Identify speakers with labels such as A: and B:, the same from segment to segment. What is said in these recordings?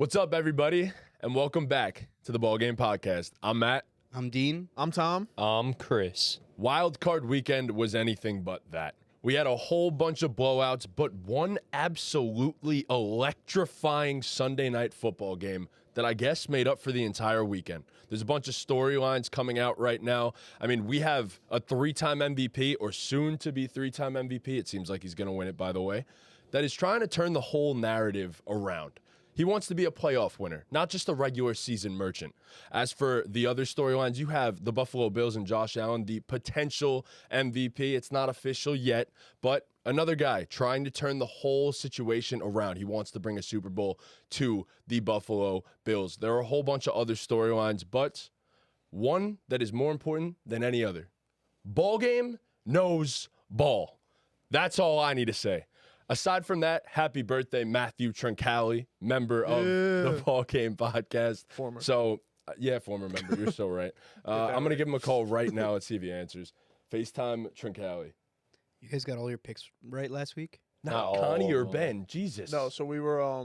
A: What's up, everybody, and welcome back to the BallGame podcast. I'm Matt.
B: I'm Dean.
C: I'm Tom.
D: I'm Chris.
A: Wild card weekend was anything but that. We had a whole bunch of blowouts, but one absolutely electrifying Sunday night football game that I guess made up for the entire weekend. There's a bunch of storylines coming out right now. I mean, we have a three-time MVP, or soon-to-be three-time MVP. It seems like he's going to win it, by the way, that is trying to turn the whole narrative around. He wants to be a playoff winner, not just a regular season merchant. As for the other storylines, you have the Buffalo Bills and Josh Allen, the potential MVP. It's not official yet, but another guy trying to turn the whole situation around. He wants to bring a Super Bowl to the Buffalo Bills. There are a whole bunch of other storylines, but one that is more important than any other. BallGame knows ball. That's all I need to say. Aside from that, happy birthday, Matthew Trincali, member of the BallGame podcast.
C: Former.
A: So, former member. You're so right. I'm going to give him a call right now. Let's see if he answers. FaceTime Trincali.
B: You guys got all your picks right last week?
A: Not Connie or Ben. Jesus.
C: No, so we were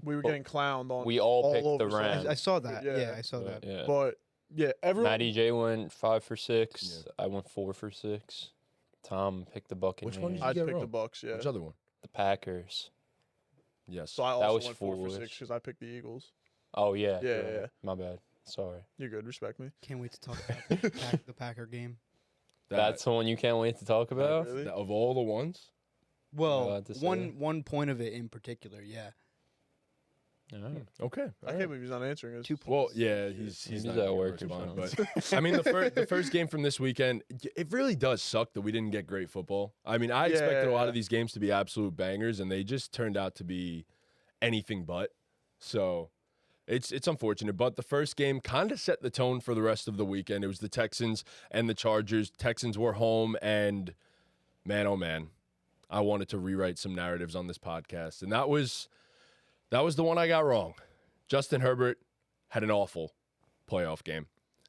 C: getting clowned on.
D: We all picked
C: over
D: the Rams.
B: I saw that.
C: Yeah.
B: Yeah, I saw that.
D: Yeah.
C: But yeah, everyone.
D: Matty J went 5 for 6. I went 4 for 6. Tom picked the Buccaneers.
A: Which one did you
C: I
A: get
C: picked
A: wrong?
C: the Bucks. Yeah.
A: Which other one?
D: The Packers.
A: Yes.
C: So I
D: That
C: also
D: was
C: went 4 for 6
D: foolish.
C: because I picked the Eagles.
D: Oh, yeah.
C: Yeah.
D: My bad. Sorry.
C: You're good. Respect me.
B: Can't wait to talk about the Packer game.
D: That's the one you can't wait to talk about?
C: Really?
A: Of all the ones?
B: Well,
D: allowed to say
B: one point of it in particular, yeah.
A: Okay.
C: I can't believe he's not answering us.
B: 2 points.
A: Well, yeah, he's
D: He's
A: not
D: at
A: gonna
D: work or
A: respond,
D: something.
A: but I mean, the first game from this weekend, it really does suck that we didn't get great football. I mean, I expected a lot of these games to be absolute bangers, and they just turned out to be anything but. So it's unfortunate, but the first game kind of set the tone for the rest of the weekend. It was the Texans and the Chargers. Texans were home, and man, oh man, I wanted to rewrite some narratives on this podcast, and that was the one I got wrong. Justin Herbert had an awful playoff game.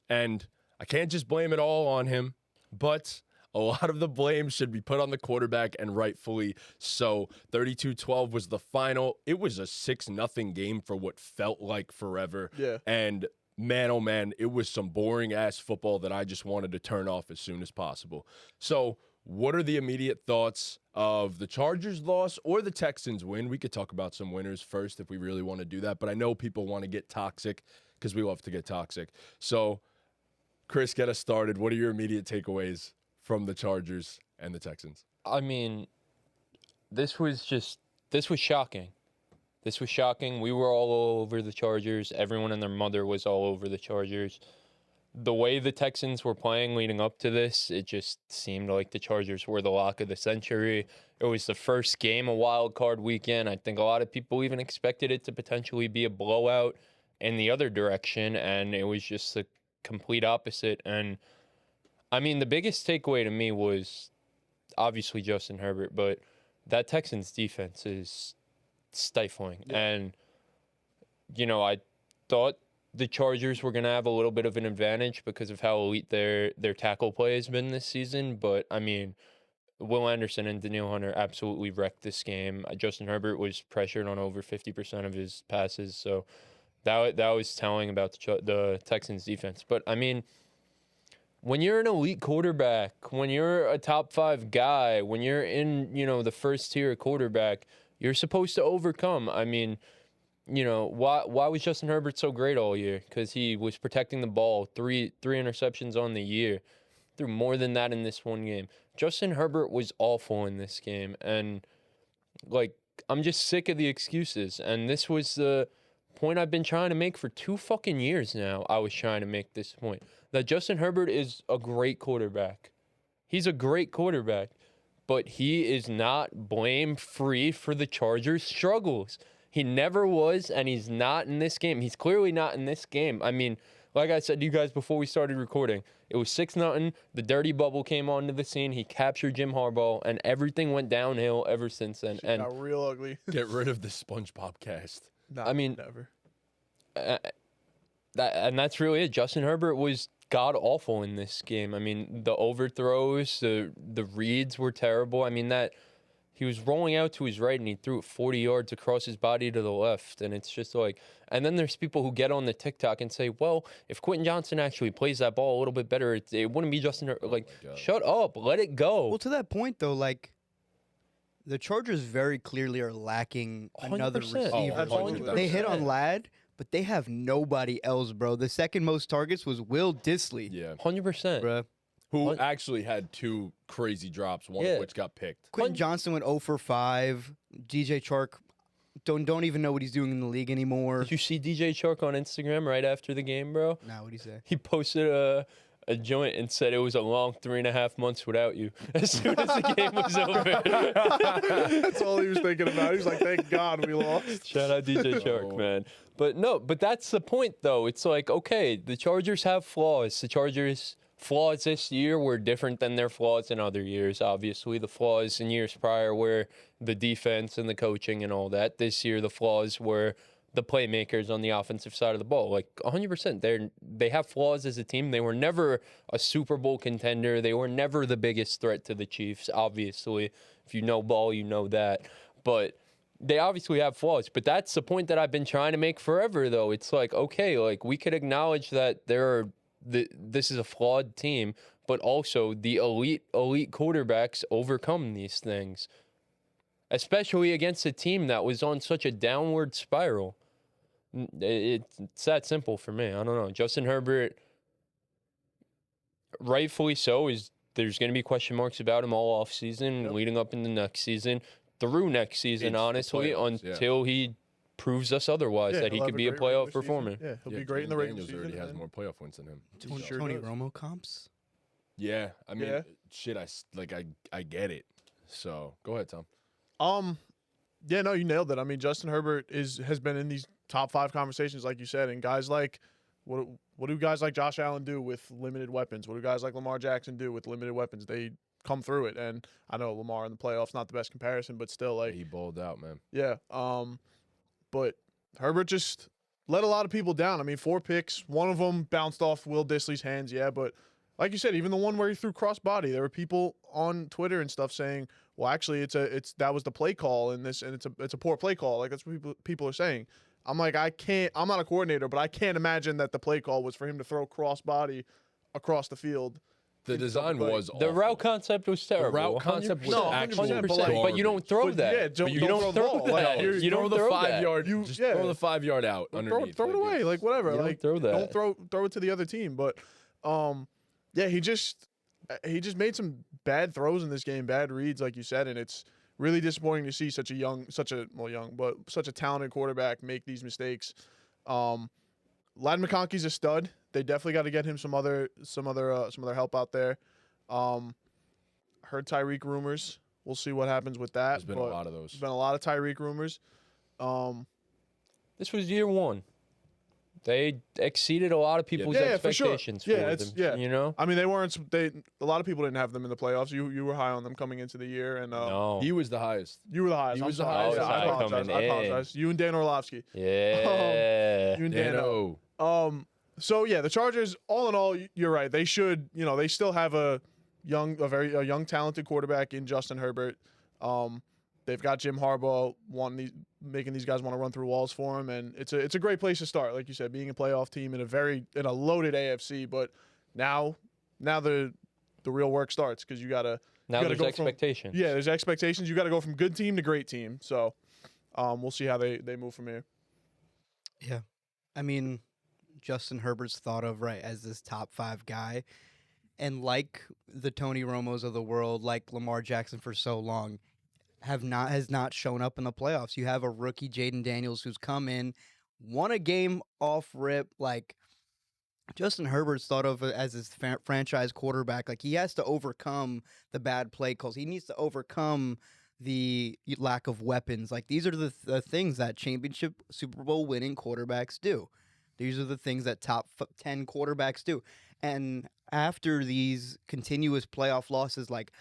A: And I can't just blame it all on him, but a lot of the blame should be put on the quarterback, and rightfully so. 32-12 was the final. It was a 6-0 game for what felt like forever.
C: Yeah.
A: And man, oh man, it was some boring-ass football that I just wanted to turn off as soon as possible. So what are the immediate thoughts of the Chargers loss or the Texans win? We could talk about some winners first if we really want to do that, but I know people want to get toxic because we love to get toxic. So, Chris, get us started. What are your immediate takeaways from the Chargers and the Texans?
D: I mean, this was shocking. This was shocking. We were all over the Chargers. Everyone and their mother was all over the Chargers. The way the Texans were playing leading up to this, it just seemed like the Chargers were the lock of the century. It was the first game of wild card weekend. I think a lot of people even expected it to potentially be a blowout in the other direction, and it was just the complete opposite. And, I mean, the biggest takeaway to me was obviously Justin Herbert, but that Texans defense is stifling. Yeah. And, you know, I thought the Chargers were going to have a little bit of an advantage because of how elite their tackle play has been this season. But, I mean, Will Anderson and Danielle Hunter absolutely wrecked this game. Justin Herbert was pressured on over 50% of his passes. So that was telling about the Texans defense. But, I mean, when you're an elite quarterback, when you're a top 5 guy, when you're in, the first tier quarterback, you're supposed to overcome. I mean, why was Justin Herbert so great all year? Because he was protecting the ball, three interceptions on the year, threw more than that in this one game. Justin Herbert was awful in this game, and I'm just sick of the excuses. And this was the point I've been trying to make for 2 fucking years now. I was trying to make this point that Justin Herbert is a great quarterback. He's a great quarterback, but he is not blame-free for the Chargers' struggles. He never was, and he's not in this game. He's clearly not in this game. I mean, like I said to you guys before we started recording, it was 6-0. The dirty bubble came onto the scene. He captured Jim Harbaugh, and everything went downhill ever since then.
C: Shit got real ugly.
A: Get rid of the SpongeBob cast.
C: Nah,
D: I mean,
C: never.
D: That's really it. Justin Herbert was god awful in this game. I mean, the overthrows, the reads were terrible. I mean, that He was rolling out to his right and he threw it 40 yards across his body to the left. And it's just like, and then there's people who get on the TikTok and say, well, if Quentin Johnson actually plays that ball a little bit better, it wouldn't be Justin Herbert. Like, shut up. Let it go.
B: Well, to that point, though, like, the Chargers very clearly are lacking another
D: 100%.
B: receiver.
C: absolutely.
B: They hit on Ladd, but they have nobody else, bro. The second most targets was Will Dissly.
A: Yeah.
D: 100%.
B: Bruh.
A: Who
D: What?
A: actually had 2 crazy drops, one
D: Yeah.
A: of which got picked.
B: Quentin Johnson went 0 for 5. DJ Chark don't even know what he's doing in the league anymore.
D: Did you see DJ Chark on Instagram right after the game, bro?
B: Nah, what'd he say?
D: He posted a joint and said it was a long 3.5 months without you as soon as the game was over.
C: That's all he was thinking about. He was like, thank God we lost.
D: Shout out DJ Chark,
A: Oh.
D: man. But no, but that's the point, though. It's like, okay, the Chargers have flaws. The Chargers' flaws this year were different than their flaws in other years. Obviously, the flaws in years prior were the defense and the coaching and all that. This year, the flaws were the playmakers on the offensive side of the ball. Like 100%, they have flaws as a team. They were never a Super Bowl contender. They were never the biggest threat to the Chiefs. Obviously, if you know ball, you know that. But they obviously have flaws. But that's the point that I've been trying to make forever, though. It's like, okay, like we could acknowledge that this is a flawed team, but also the elite quarterbacks overcome these things, especially against a team that was on such a downward spiral. It's that simple for me. I don't know. Justin Herbert, rightfully so, there's going to be question marks about him all offseason, leading up into next season, through next season,
A: It's the
D: honestly,
A: playoffs, yeah.
D: until he proves us otherwise, that he
C: he'll
D: could
C: have
D: be a
C: great
D: playoff
C: regular season.
D: performer.
C: Yeah, he'll
A: Yeah,
C: be great in the
A: Jayden
C: regular
A: Daniels
C: season.
A: already has
C: and
A: more playoff wins than him.
C: sure
B: Tony
C: does.
B: Romo comps?
A: Yeah, I mean,
C: Yeah.
A: shit, I get it. So, go ahead, Tom.
C: Yeah, no, you nailed it. I mean, Justin Herbert has been in these top 5 conversations, like you said, and guys like what do guys like Josh Allen do with limited weapons? What do guys like Lamar Jackson do with limited weapons? They come through it, and I know Lamar in the playoffs not the best comparison, but still, like,
A: He balled out, man.
C: yeah. But Herbert just let a lot of people down. I mean, 4 picks, one of them bounced off Will Dissly's hands, yeah, but like you said, even the one where he threw cross body, there were people on Twitter and stuff saying, well, actually, that was the play call in this, and it's a poor play call. Like, that's what people are saying. I'm like, I'm not a coordinator, but I can't imagine that the play call was for him to throw cross body across the field.
A: The design
C: like,
A: was
D: The
A: awful.
D: route concept was terrible.
A: The route concept was
C: No,
A: actual
C: 100%, but,
A: garbage.
D: but you don't throw
C: But,
D: that.
C: yeah,
D: But you don't
C: throw the
D: throw
C: ball. Like,
D: that.
C: you're-
D: You don't
A: the
D: throw
A: 5
D: that.
A: yard.
C: You-
A: Just
C: yeah.
A: throw the 5 yard out
C: Throw
A: underneath.
C: it away, like whatever.
D: You don't
C: Like
D: throw that.
C: Don't throw it to the other team. But yeah, he just made some bad throws in this game, bad reads, like you said, and it's really disappointing to see such a talented quarterback make these mistakes. Ladd McConkey's a stud. They definitely got to get him some other help out there. Heard Tyreek rumors. We'll see what happens with that.
A: There's been a lot of those.
C: There's been a lot of Tyreek rumors.
D: This was year 1. They exceeded a lot of people's
C: Yeah, for sure.
D: expectations
C: Yeah,
D: for
C: it's-
D: them.
C: yeah.
D: You know?
C: I mean, they weren't. A lot of people didn't have them in the playoffs. You were high on them coming into the year, and
D: No.
A: He was the highest.
C: you were the highest.
A: He
C: I'm
A: was the
C: sorry.
A: highest.
C: Yeah, I
D: High
C: apologize.
D: coming
C: I
D: in.
C: apologize. You and Dan Orlovsky.
D: Yeah.
C: You and Dano.
A: Dano.
C: So yeah, the Chargers. All in all, you're right. They should. They still have a very young, talented quarterback in Justin Herbert. They've got Jim Harbaugh making these guys want to run through walls for him, and it's a great place to start. Like you said, being a playoff team in a loaded AFC. But now the real work starts because you gotta.
D: Now
C: gotta
D: there's
C: go from-
D: expectations.
C: Yeah, there's expectations. You got to go from good team to great team. So, we'll see how they move from here.
B: Yeah. I mean, Justin Herbert's thought of, right, as this top 5 guy. And like the Tony Romos of the world, like Lamar Jackson for so long, has not shown up in the playoffs. You have a rookie, Jayden Daniels, who's come in, won a game off rip. Like, Justin Herbert's thought of as his franchise quarterback. Like, he has to overcome the bad play calls. He needs to overcome the lack of weapons. Like, these are the things that championship Super Bowl winning quarterbacks do. These are the things that top 10 quarterbacks do. And after these continuous playoff losses, like,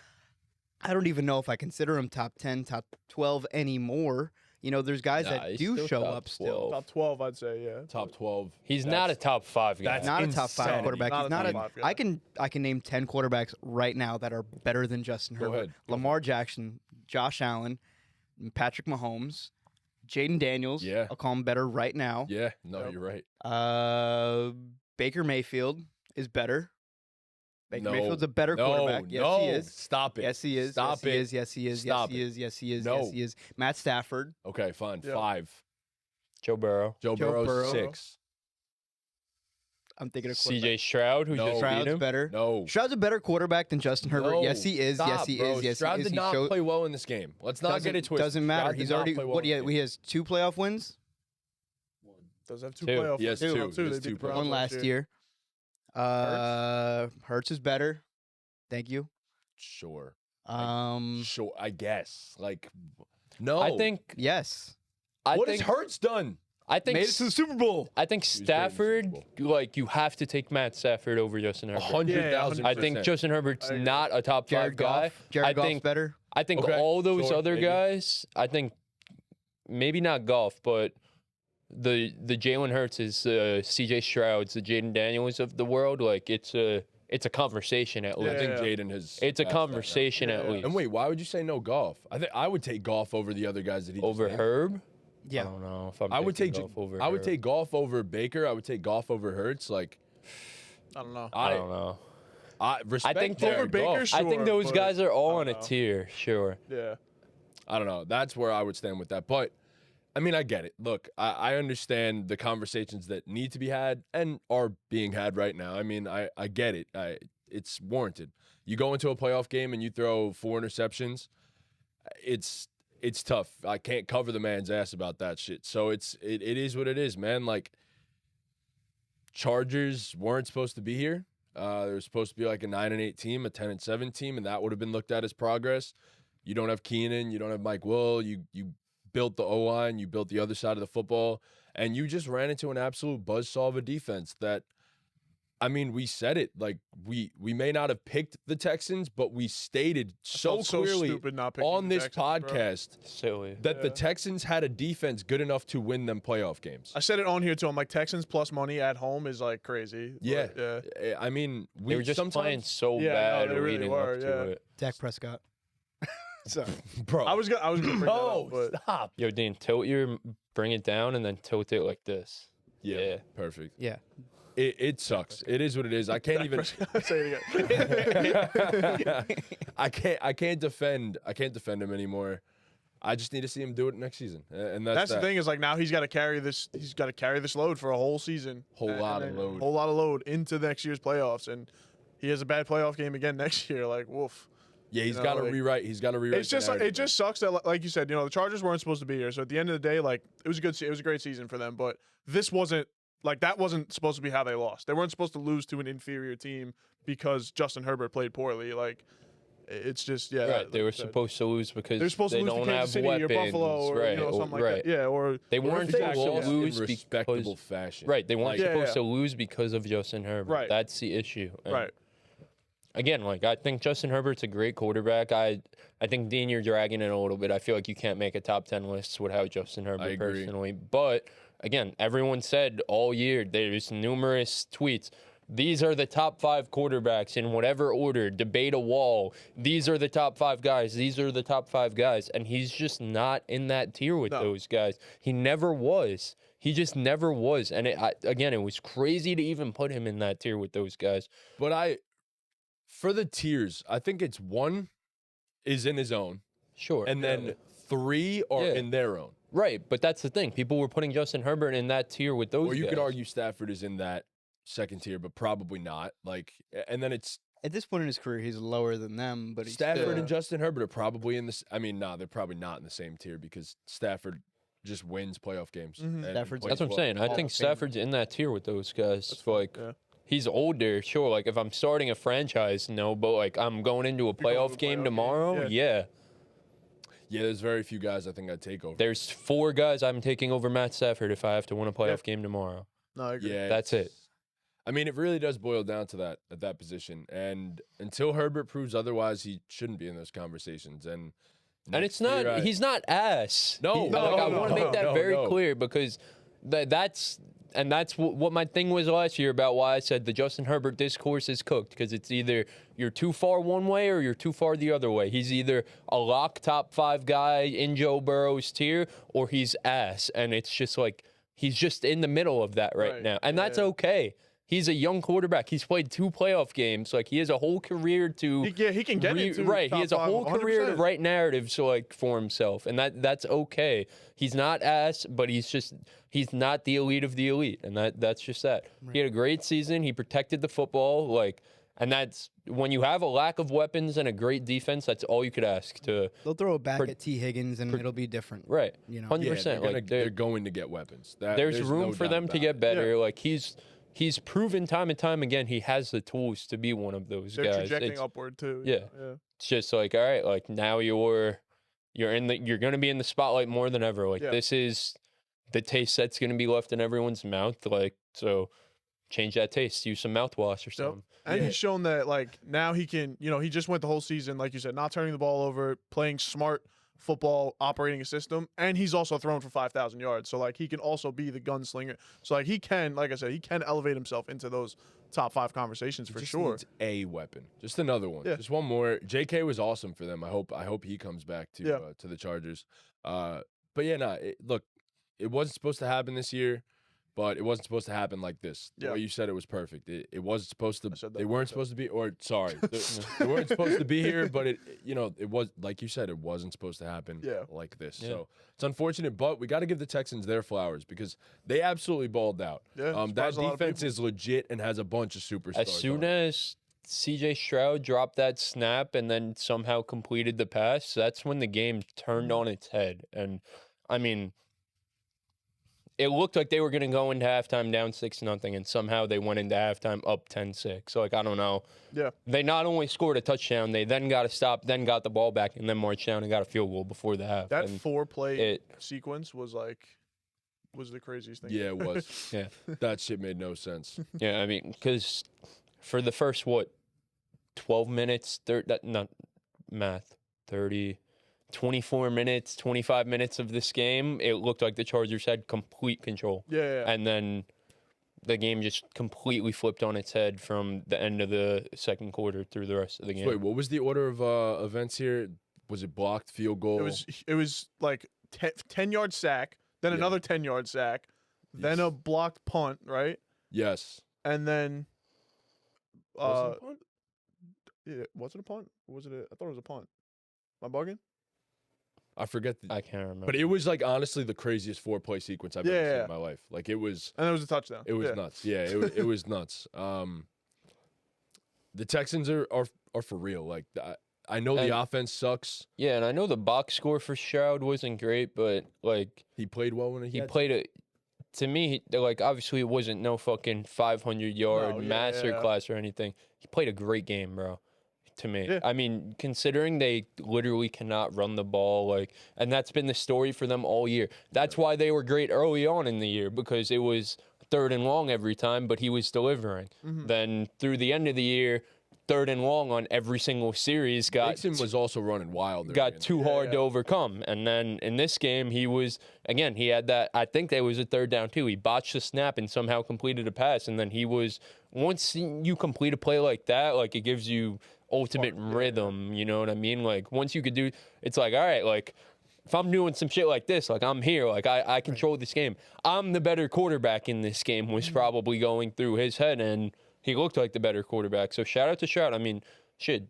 B: I don't even know if I consider him top 10, top 12 anymore. There's guys
D: Nah,
B: that
D: he's
B: do
D: still
B: show
D: top
B: up still.
D: 12.
C: Top 12, I'd say. Yeah.
A: Top 12.
D: He's not a top 5 guy.
A: that's
B: Not a top 5
A: insanity.
B: quarterback.
C: Not
B: He's
C: a
B: not
C: top
B: a.
C: 5 guy.
B: I can name 10 quarterbacks right now that are better than Justin
A: Go
B: Herbert.
A: ahead.
B: Lamar Jackson, Josh Allen, Patrick Mahomes, Jayden Daniels.
A: Yeah.
B: I'll call him better right now.
A: Yeah, no,
C: Yep.
A: you're right.
B: Baker Mayfield is better. Baker
A: No.
B: Mayfield's a better
A: No,
B: quarterback. Yes,
A: no,
B: he is.
A: stop it.
B: Yes, he is.
A: Stop
B: yes, he
A: it.
B: is. Yes, he is.
A: Stop
B: yes, he
A: it.
B: is. Yes, he is.
A: No.
B: Yes, he is. Matt Stafford.
A: Okay, fine.
C: Yep.
A: 5.
D: Joe Burrow.
A: Joe
B: Joe
A: Burrow's
B: Burrow.
A: 6.
B: I'm thinking of
D: CJ Stroud, who
A: No.
D: just beat
B: Stroud's
D: him.
B: better.
A: No.
B: Stroud's a better quarterback than Justin Herbert.
A: No.
B: Yes, he is.
A: Stop,
B: yes, he
A: bro.
B: is. Yes,
A: Stroud
B: he is.
A: did
B: He
A: not
B: showed-
A: play well in this game. Let's not get it twisted.
B: Doesn't matter.
A: Stroud did
B: He's
A: not
B: already
A: play well
B: what?
A: in this game.
B: He has 2 playoff wins.
C: Does have 2
D: Two.
C: playoff
A: He has
C: wins.
A: 2. He
C: They
A: has
C: beat
A: 2
C: the Browns
B: One last year. Hurts is better. Thank you.
A: Sure.
B: Um.
A: Sure, I guess. Like, no.
D: I think.
B: Yes.
D: I
A: What
D: think.
A: has Hurts done?
D: I think.
B: Made it to the Super Bowl.
D: I think
A: was great in the
D: Stafford.
A: Super
D: Like you have to take Matt Stafford over Justin Herbert.
A: 100,000%.
D: I think Justin Herbert's
C: I agree.
D: not a top 5
B: Jared
D: guy.
B: Goff. Jared
D: I
B: Goff's
D: think.
B: better.
D: I think
A: Okay,
D: all those
A: sure,
D: other
A: maybe.
D: guys. I think maybe not Goff, but the Jalen Hurts is CJ Stroud's, the Jayden Daniels of the world. Like it's a conversation at
A: I
D: least.
A: think
C: Yeah.
A: Jayden has.
D: It's a
A: passed that now.
D: conversation at
C: Yeah.
D: least.
A: And wait, why would you say no golf? I think I would take golf over the other guys that he just
D: Over
A: named.
D: Herb. I
B: Yeah.
D: don't know if I'm.
A: I would
D: taking
A: take
D: Goff over
A: I would
D: Herb.
A: take golf over Baker. I would take golf over Hurts. Like
C: I don't know.
D: I don't know.
A: I respect
D: think
A: Jared
C: over Baker,
A: Goff.
C: sure,
D: I think those
C: but
D: guys are all
C: I
D: on a
C: don't know.
D: tier. Sure.
C: Yeah.
A: I don't know. That's where I would stand with that. But I mean, I get it. Look, I understand the conversations that need to be had and are being had right now. I mean, I get it. It's warranted. You go into a playoff game and you throw 4 interceptions. It's tough. I can't cover the man's ass about that shit. So it is what it is, man. Like Chargers weren't supposed to be here. They were supposed to be like a 9-8 team, a 10-7 team, and that would have been looked at as progress. You don't have Keenan, you don't have Mike Will, you built the O-line, you built the other side of the football, and you just ran into an absolute buzzsaw of a defense that, I mean, we said it. Like, we may not have picked the Texans, but we stated so
C: felt so
A: clearly
C: stupid not picking
A: on
C: the
A: this
C: Texans, bro.
A: podcast
D: Silly.
A: that the
C: Yeah.
A: Texans had a defense good enough to win them playoff games.
C: I said it on here too. I'm like Texans plus money at home is like crazy. But,
A: Yeah.
C: yeah.
A: I mean, we
D: They were just
A: sometimes,
D: playing so
C: Yeah, no,
D: bad
C: they really
D: leading
C: were,
D: up to
C: yeah.
D: it.
B: Dak Prescott. Sorry.
A: bro.
C: I was gonna bring that
A: no,
C: up, but
A: stop.
D: Yo, Dean, bring it down and then tilt it like this. Yeah.
A: Perfect.
B: Yeah.
A: It sucks. It is what it is. I can't even.
C: say it again.
A: I can't defend him anymore. I just need to see him do it next season, and that's
C: That's
A: that.
C: the thing is like now he's got to carry this. He's got to carry this load for a whole season.
A: Whole lot of
C: then
A: load.
C: Whole lot of load into next year's playoffs, and he has a bad playoff game again next year. Like woof.
A: Yeah, he's
C: know,
A: got to
C: like-
A: rewrite. He's got to rewrite.
C: It's just
A: the
C: like,
A: narrative,
C: it just sucks that like you said, you know, the Chargers weren't supposed to be here. So at the end of the day, like it was a great season for them, but this wasn't like that wasn't supposed to be how they lost. They weren't supposed to lose to an inferior team because Justin Herbert played poorly. Like it's just yeah.
D: Right. They were
C: like I said,
D: supposed to lose because
C: they're supposed
D: they
C: to lose
D: don't
C: to
D: have
C: Kansas City
D: weapons.
C: or Buffalo or
D: right.
C: you know something like
D: right.
C: that. Yeah, or
D: They
A: What
D: weren't
A: if they
D: supposed to
A: lost
D: lose
A: in respectable
D: because
A: fashion.
D: right. They weren't
A: Like,
C: Yeah,
D: supposed
C: yeah.
D: to lose because of Justin Herbert.
C: Right.
D: That's the issue. And
C: right.
D: Again, like I think Justin Herbert's a great quarterback. I think Dean, you're dragging it a little bit. I feel like you can't make a top 10 list without Justin Herbert
A: agree.
D: personally. But again, everyone said all year there's numerous tweets. These are the top 5 quarterbacks in whatever order. Debate a wall. These are the top 5 guys. These are the top 5 guys. And he's just not in that tier with
C: No.
D: those guys. He never was. He just never was. And again, it was crazy to even put him in that tier with those guys.
A: But for the tiers, I think it's 1 is in his own,
D: Sure.
A: and then 3 are
D: Yeah.
A: in their own.
D: Right, but that's the thing. People were putting Justin Herbert in that tier with those
A: Or you
D: guys.
A: could argue Stafford is in that second tier, but probably not. Like, and then it's
B: At this point in his career, he's lower than them, but he's
A: Stafford
B: still,
A: and Justin Herbert are probably in this. I mean, no, they're probably not in the same tier because Stafford just wins playoff games.
C: Mhm.
A: and
B: Stafford's-
A: plays
D: That's what I'm
A: well.
D: saying. I
B: Hall
D: think
B: of Famer.
D: Stafford's in that tier with those guys.
C: That's
D: Like,
C: yeah.
D: he's older, sure. Like, if I'm starting a franchise, no, but like I'm going into a
C: going to a
D: playoff game
C: playoff game,
D: tomorrow, yeah.
A: Yeah, there's very few guys I think I'd take over.
D: There's 4 guys I'm taking over Matt Stafford if I have to win a playoff game tomorrow.
C: No, I agree.
A: Yeah,
D: That's it.
A: it's- I mean, it really does boil down to that at that position. And until Herbert proves otherwise, he shouldn't be in those conversations. And
D: And it's
A: next
D: not.
A: year,
D: He's not ass.
A: No,
D: Like,
A: no,
D: I
A: no,
D: want to make that
A: no,
D: very
A: no.
D: clear because that's and that's what my thing was last year about why I said the Justin Herbert discourse is cooked, because it's either you're too far one way or you're too far the other way. He's either a lock top 5 guy in Joe Burrow's tier, or he's ass, and it's just like he's just in the middle of that right now, and that's okay. He's a young quarterback. He's played 2 playoff games. Like, he has a whole career to
C: he can get into
D: right.
C: top
D: He has a whole
C: 5,
D: career to
C: 100%.
D: write narratives for himself, and that's okay. He's not ass, but he's not the elite of the elite, and that's just that. He had a great season. He protected the football, like, and that's when you have a lack of weapons and a great defense. That's all you could ask to.
B: They'll throw it back at T. Higgins, and it'll be different.
D: Right.
A: 100%.
D: Like
A: they're going to get weapons.
D: There's room
A: no
D: for
A: doubt
D: them to
A: about
D: get
A: it.
D: better. Like, he's proven time and time again he has the tools to be one of those
C: They're
D: guys.
C: projecting upward too.
D: Yeah. It's just like, all right, like, now you're going to be in the spotlight more than ever. Like, this is the taste that's going to be left in everyone's mouth. Like, so change that taste. Use some mouthwash or something.
C: And he's shown that, like, now he can, he just went the whole season, like you said, not turning the ball over, playing smart football, operating a system, and he's also thrown for 5,000 yards. So, like, he can also be the gunslinger. So, like, he can, like I said, he can elevate himself into those top 5 conversations for
A: Just
C: sure.
A: needs a weapon, just another one,
C: Yeah.
A: just one more. JK was awesome for them. I hope he comes back to the Chargers. But yeah, look, it wasn't supposed to happen this year, but it wasn't supposed to happen like this. The way you said it was perfect. It wasn't supposed to. They weren't supposed to be, or sorry, they weren't supposed to be here. But it was, like you said, it wasn't supposed to happen like this.
D: Yeah.
A: So it's unfortunate, but we got to give the Texans their flowers because they absolutely balled out.
C: Yeah,
A: that
C: surprised a lot of
A: defense
C: people.
A: is legit and has a bunch of superstars.
D: As soon
A: on it.
D: as CJ Stroud dropped that snap and then somehow completed the pass, that's when the game turned on its head. And I mean, it looked like they were going to go into halftime down 6-0, and somehow they went into halftime up 10-6. So, like, I don't know.
C: Yeah.
D: They not only scored a touchdown, they then got a stop, then got the ball back, and then marched down and got a field goal before the half.
C: That
D: And
C: 4-play sequence was the craziest thing.
A: Yeah, it was.
D: Yeah.
A: That shit made no sense.
D: Yeah, I mean, because for the first, 12 minutes, 24 minutes, 25 minutes of this game, it looked like the Chargers had complete control.
C: Yeah.
D: And then the game just completely flipped on its head from the end of the second quarter through the rest of the game.
A: Wait, what was the order of events here? Was it blocked, field goal?
C: It was like 10-yard sack, then another 10-yard sack, then a blocked punt, right?
A: Yes.
C: And then
A: Was it a punt?
C: yeah, was it a punt? Or was it I thought it was a punt. Am I bugging?
A: I forget.
D: I can't remember.
A: But it was like honestly the craziest 4-play sequence I've ever seen in my life. Like it was.
C: And it was a touchdown.
A: It was nuts. Yeah, it was nuts. The Texans are for real. Like I know the offense sucks.
D: Yeah, and I know the box score for Stroud wasn't great, but like
A: He played well when
D: he played it. To me, like, obviously it wasn't no fucking 500-yard masterclass or anything. He played a great game, bro. To me,
C: Yeah.
D: I mean, considering they literally cannot run the ball, like, and that's been the story for them all year. That's why they were great early on in the year, because it was 3rd and long every time, but he was delivering. Then through the end of the year, 3rd and long on every single series
A: Mixon was also running wild.
D: got too hard to overcome. And then in this game, he had that, I think there was a 3rd down too. He botched the snap and somehow completed a pass. And then once you complete a play like that, like, it gives you ultimate rhythm, you know what I mean? Like, once you could do, it's like, all right, like, if I'm doing some shit like this, like, I'm here, like, I control this game. I'm the better quarterback in this game was probably going through his head, and he looked like the better quarterback. So shout out to Stroud. I mean, shit,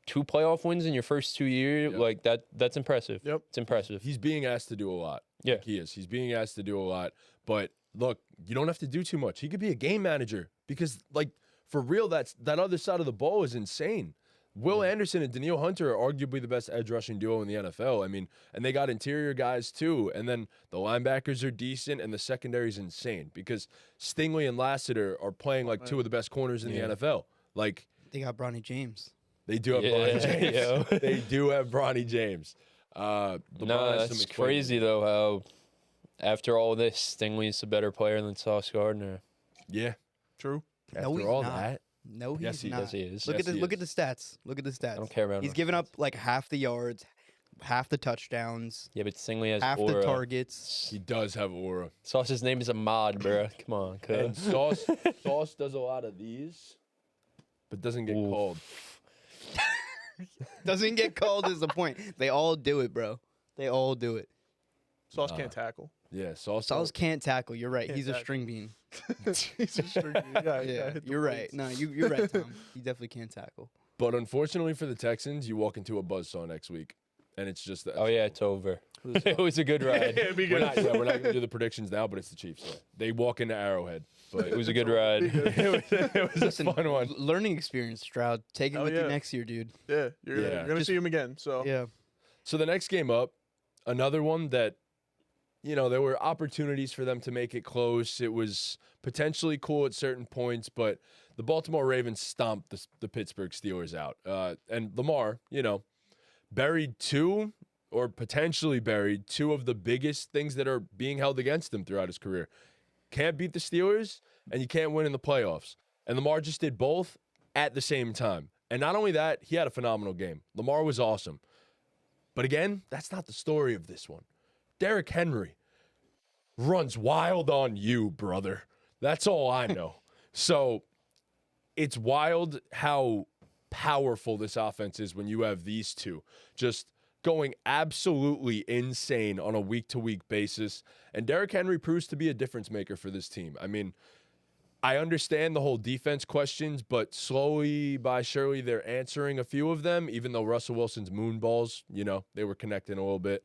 D: 2 playoff wins in your first 2 years, like, that's impressive.
C: Yep.
D: It's impressive.
A: He's being asked to do a lot.
D: Yeah.
A: Like he is. He's being asked to do a lot. But look, you don't have to do too much. He could be a game manager because, like, for real, that other side of the ball is insane. Will Anderson and Danielle Hunter are arguably the best edge rushing duo in the NFL. I mean, and they got interior guys too. And then the linebackers are decent, and the secondary is insane because Stingley and Lassiter are playing like 2 of the best corners in the NFL. Like,
B: They got Bronny James.
A: they do have Bronny James. They do have Bronny James.
D: No, that's crazy though. How after all this, Stingley's a better player than Sauce Gardner.
A: Yeah.
C: True.
A: After
B: No, he's
A: all
B: not.
A: that.
B: No, he's
A: Yes, he
B: not.
A: does.
D: Yes, he is.
B: Look
A: Yes,
B: at
A: he
B: the
A: is.
B: stats. Look at the stats.
D: I don't care about
B: He's
D: him.
B: given up like half the yards, half the touchdowns,
D: Yeah, but Stingley has
B: half
D: aura.
B: the targets.
A: He does have aura.
D: Sauce's name is Ahmad, bro. Come on,
A: And
D: cuz.
A: Sauce does a lot of these, but doesn't get
D: Oof.
A: called.
B: Doesn't get called is the point. They all do it, bro. They all do it.
C: Sauce can't tackle.
A: Yeah, Sauce.
B: Sauce can't tackle. You're right.
C: Can't
B: He's a
C: tackle.
B: string bean.
C: He's a string dude. Yeah,
B: Yeah,
C: hit the
B: you're right.
C: weights.
B: No, you're right, Tom. He definitely can't tackle.
A: But unfortunately for the Texans, you walk into a buzzsaw next week, and it's just that.
D: Oh yeah, it's over.
B: Who's
D: It was a good ride.
C: It'd be
A: We're
C: good.
A: not going to do the predictions now, but it's the Chiefs. Yeah. They walk into Arrowhead, but
D: It was a good ride.
A: it was
B: Listen,
A: a fun one.
B: learning experience, Stroud. Take it
C: Hell
B: with
C: yeah.
B: you next year, dude.
C: Yeah, you're
A: Yeah.
C: gonna see him again. So
B: Yeah.
A: So the next game up, another one that, there were opportunities for them to make it close. It was potentially cool at certain points, but the Baltimore Ravens stomped the Pittsburgh Steelers out. And Lamar, buried two or potentially buried two of the biggest things that are being held against him throughout his career. Can't beat the Steelers, and you can't win in the playoffs. And Lamar just did both at the same time. And not only that, he had a phenomenal game. Lamar was awesome. But again, that's not the story of this one. Derrick Henry runs wild on you, brother. That's all I know. So it's wild how powerful this offense is when you have these two just going absolutely insane on a week-to-week basis. And Derrick Henry proves to be a difference maker for this team. I mean, I understand the whole defense questions, but slowly by surely they're answering a few of them, even though Russell Wilson's moon balls, they were connecting a little bit.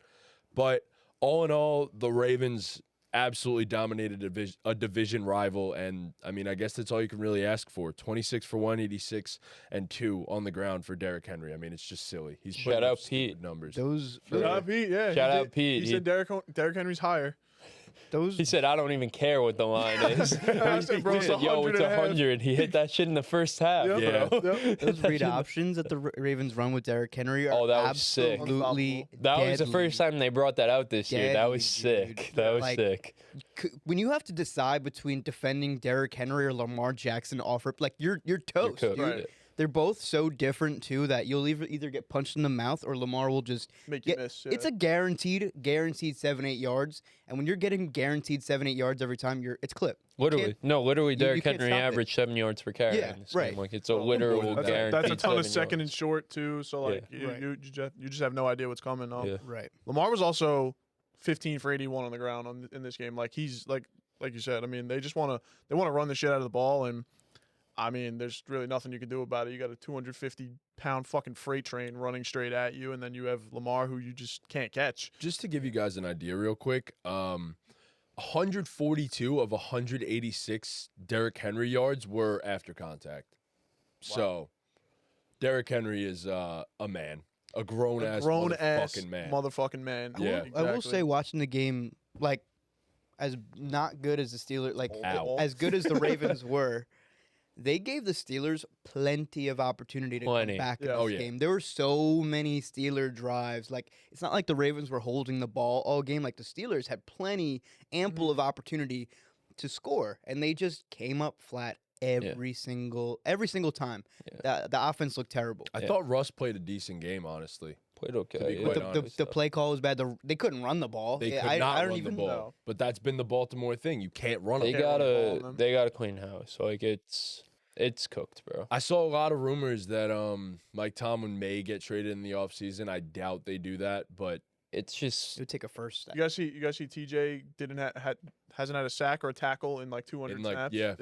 A: But all in all, the Ravens absolutely dominated a division rival, and I mean, I guess that's all you can really ask for. 26 for 186 and 2 on the ground for Derrick Henry. I mean, it's just silly. He's
D: Shout
A: putting up
D: out
A: stupid
D: Pete.
A: numbers.
B: Those
C: Shout out Pete. Yeah,
D: Shout
C: he
D: out
C: did.
D: Pete.
C: He said Derrick Henry's higher.
D: He said, I don't even care what the line is.
C: I said, bro,
D: He
C: it's
D: said, yo, it's
C: 100.
D: 100. He hit that shit in the first half,
C: Yep.
D: bro.
C: Yep.
B: those read options that the Ravens run with Derrick Henry are
D: Oh, that was sick.
B: absolutely
D: That was the
B: deadly.
D: first time they brought that out this year. That was
B: Deadly,
D: sick.
B: dude.
D: That was
B: Like,
D: sick.
B: When you have to decide between defending Derrick Henry or Lamar Jackson off rip, like you're toast,
D: cooked.
B: dude.
C: Right.
B: They're both so different too that you'll either get punched in the mouth or Lamar will just
C: Make you
B: get.
C: miss.
B: It's a guaranteed 7-8 yards, and when you're getting guaranteed 7-8 yards every time, it's clip.
D: Literally. No, literally, Derrick
B: can't
D: Henry
B: stop it.
D: averaged 7 yards per carry.
B: Yeah,
D: in this
B: right.
D: game. Like, it's a literal
C: That's,
D: guaranteed
C: that's a ton of
D: 7
C: second and
D: yards.
C: short too. So like
D: Yeah.
C: you just have no idea what's coming.
D: Yeah.
B: Right.
C: Lamar was also 15 for 81 on the ground in this game. Like he's like you said. I mean, they want to run the shit out of the ball, and I mean, there's really nothing you can do about it. You got a 250-pound fucking freight train running straight at you, and then you have Lamar who you just can't catch.
A: Just to give you guys an idea real quick, 142 of 186 Derrick Henry yards were after contact. So Derrick Henry is a man, a grown-ass motherfucking man.
C: motherfucking man.
A: Yeah.
B: I will say, watching the game, like as not good as the Steelers, like
A: Ow.
B: as good as the Ravens were, they gave the Steelers plenty of opportunity to
D: Plenty.
B: come back in
C: Yeah.
B: this
A: Oh, yeah.
B: game. There were so many Steeler drives. Like it's not like the Ravens were holding the ball all game. Like the Steelers had ample of opportunity to score, and they just came up flat every single time.
D: Yeah.
B: The offense looked terrible.
A: I
D: Yeah.
A: thought Russ played a decent game, honestly.
D: Played okay.
A: be
D: yeah.
A: quite
B: But
A: honest.
B: the play call was bad. They couldn't run the ball.
A: They could
B: I
A: not
B: don't
A: run
B: even
A: the ball.
C: know.
A: But that's been the Baltimore thing. You can't run
D: They
A: them.
C: can't run the ball on them.
D: got a clean house. Like, it's cooked, bro.
A: I saw a lot of rumors that Mike Tomlin may get traded in the offseason. I doubt they do that, but
D: It's just
B: It would take a first step.
C: You guys see TJ hasn't had a sack or a tackle in like 200
A: In, like,
C: snaps.
A: yeah.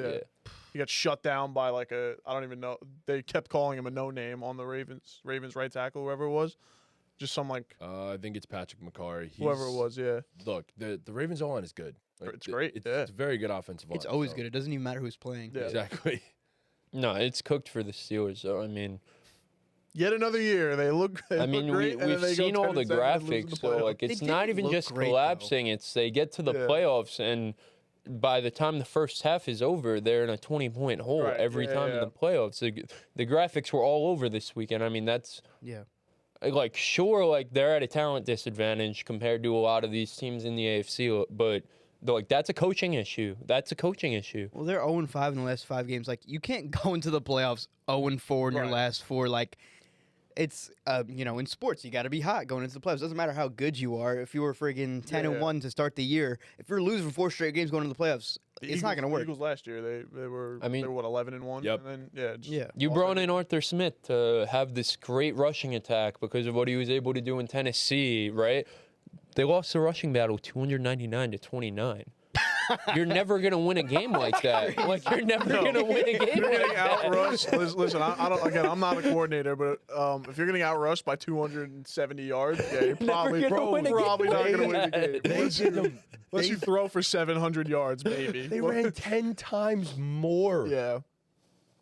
C: He got shut down by like I don't even know. They kept calling him a no name on the Ravens right tackle, whoever it was. Just some like
A: I think it's Patrick McCarry.
C: whoever it
A: He's-
C: was, yeah.
A: Look, the Ravens O-line is good.
C: It's great,
A: It's,
C: yeah.
A: it's a very good offensive line.
B: It's always
A: so-
B: good. It doesn't even matter who's playing.
C: Yeah.
A: Exactly.
D: no, it's cooked for the Steelers. So I mean,
C: Yet another year. They look
D: I mean,
C: great, and then
D: we've
C: they go
D: seen all
C: 10
D: the
C: and 7 and lose in
D: graphics.
C: the
D: So
C: playoffs.
D: like,
B: They
D: it's not
B: didn't
D: even
B: look
D: just
B: great, though.
D: collapsing. It's they get to the
C: Yeah.
D: playoffs, and by the time the first half is over, they're in a 20-point hole
C: Right,
D: every
C: yeah,
D: time in
C: yeah.
D: the playoffs. The graphics were all over this weekend. I mean, that's
B: Yeah.
D: like, sure, like they're at a talent disadvantage compared to a lot of these teams in the AFC, but like that's a coaching issue. That's a coaching issue.
B: Well, they're 0-5 in the last 5 games. Like you can't go into the playoffs 0-4 in your
C: Right.
B: last 4. Like it's in sports you got to be hot going into the playoffs. Doesn't matter how good you are. If you were friggin' 10-1 to start the year, if you're losing 4 straight games going into the playoffs, it's not going to work.
C: The Eagles last year, they were
D: I mean,
C: they were what 11-1.
A: Yep.
C: And then
D: You brought in Arthur Smith to have this great rushing attack because of what he was able to do in Tennessee, right? They lost the rushing battle 299-29. You're never gonna win a game like that. Like you're never gonna win a game
C: You're
D: like
C: getting
D: that.
C: outrushed. Listen, I don't. Again, I'm not a coordinator, but if you're getting outrushed by 270 yards, yeah, you're probably
D: gonna win a game
C: not
D: like
C: gonna win the
D: that.
C: game. Unless you throw for 700 yards, maybe.
A: They ran 10 times more.
C: Yeah.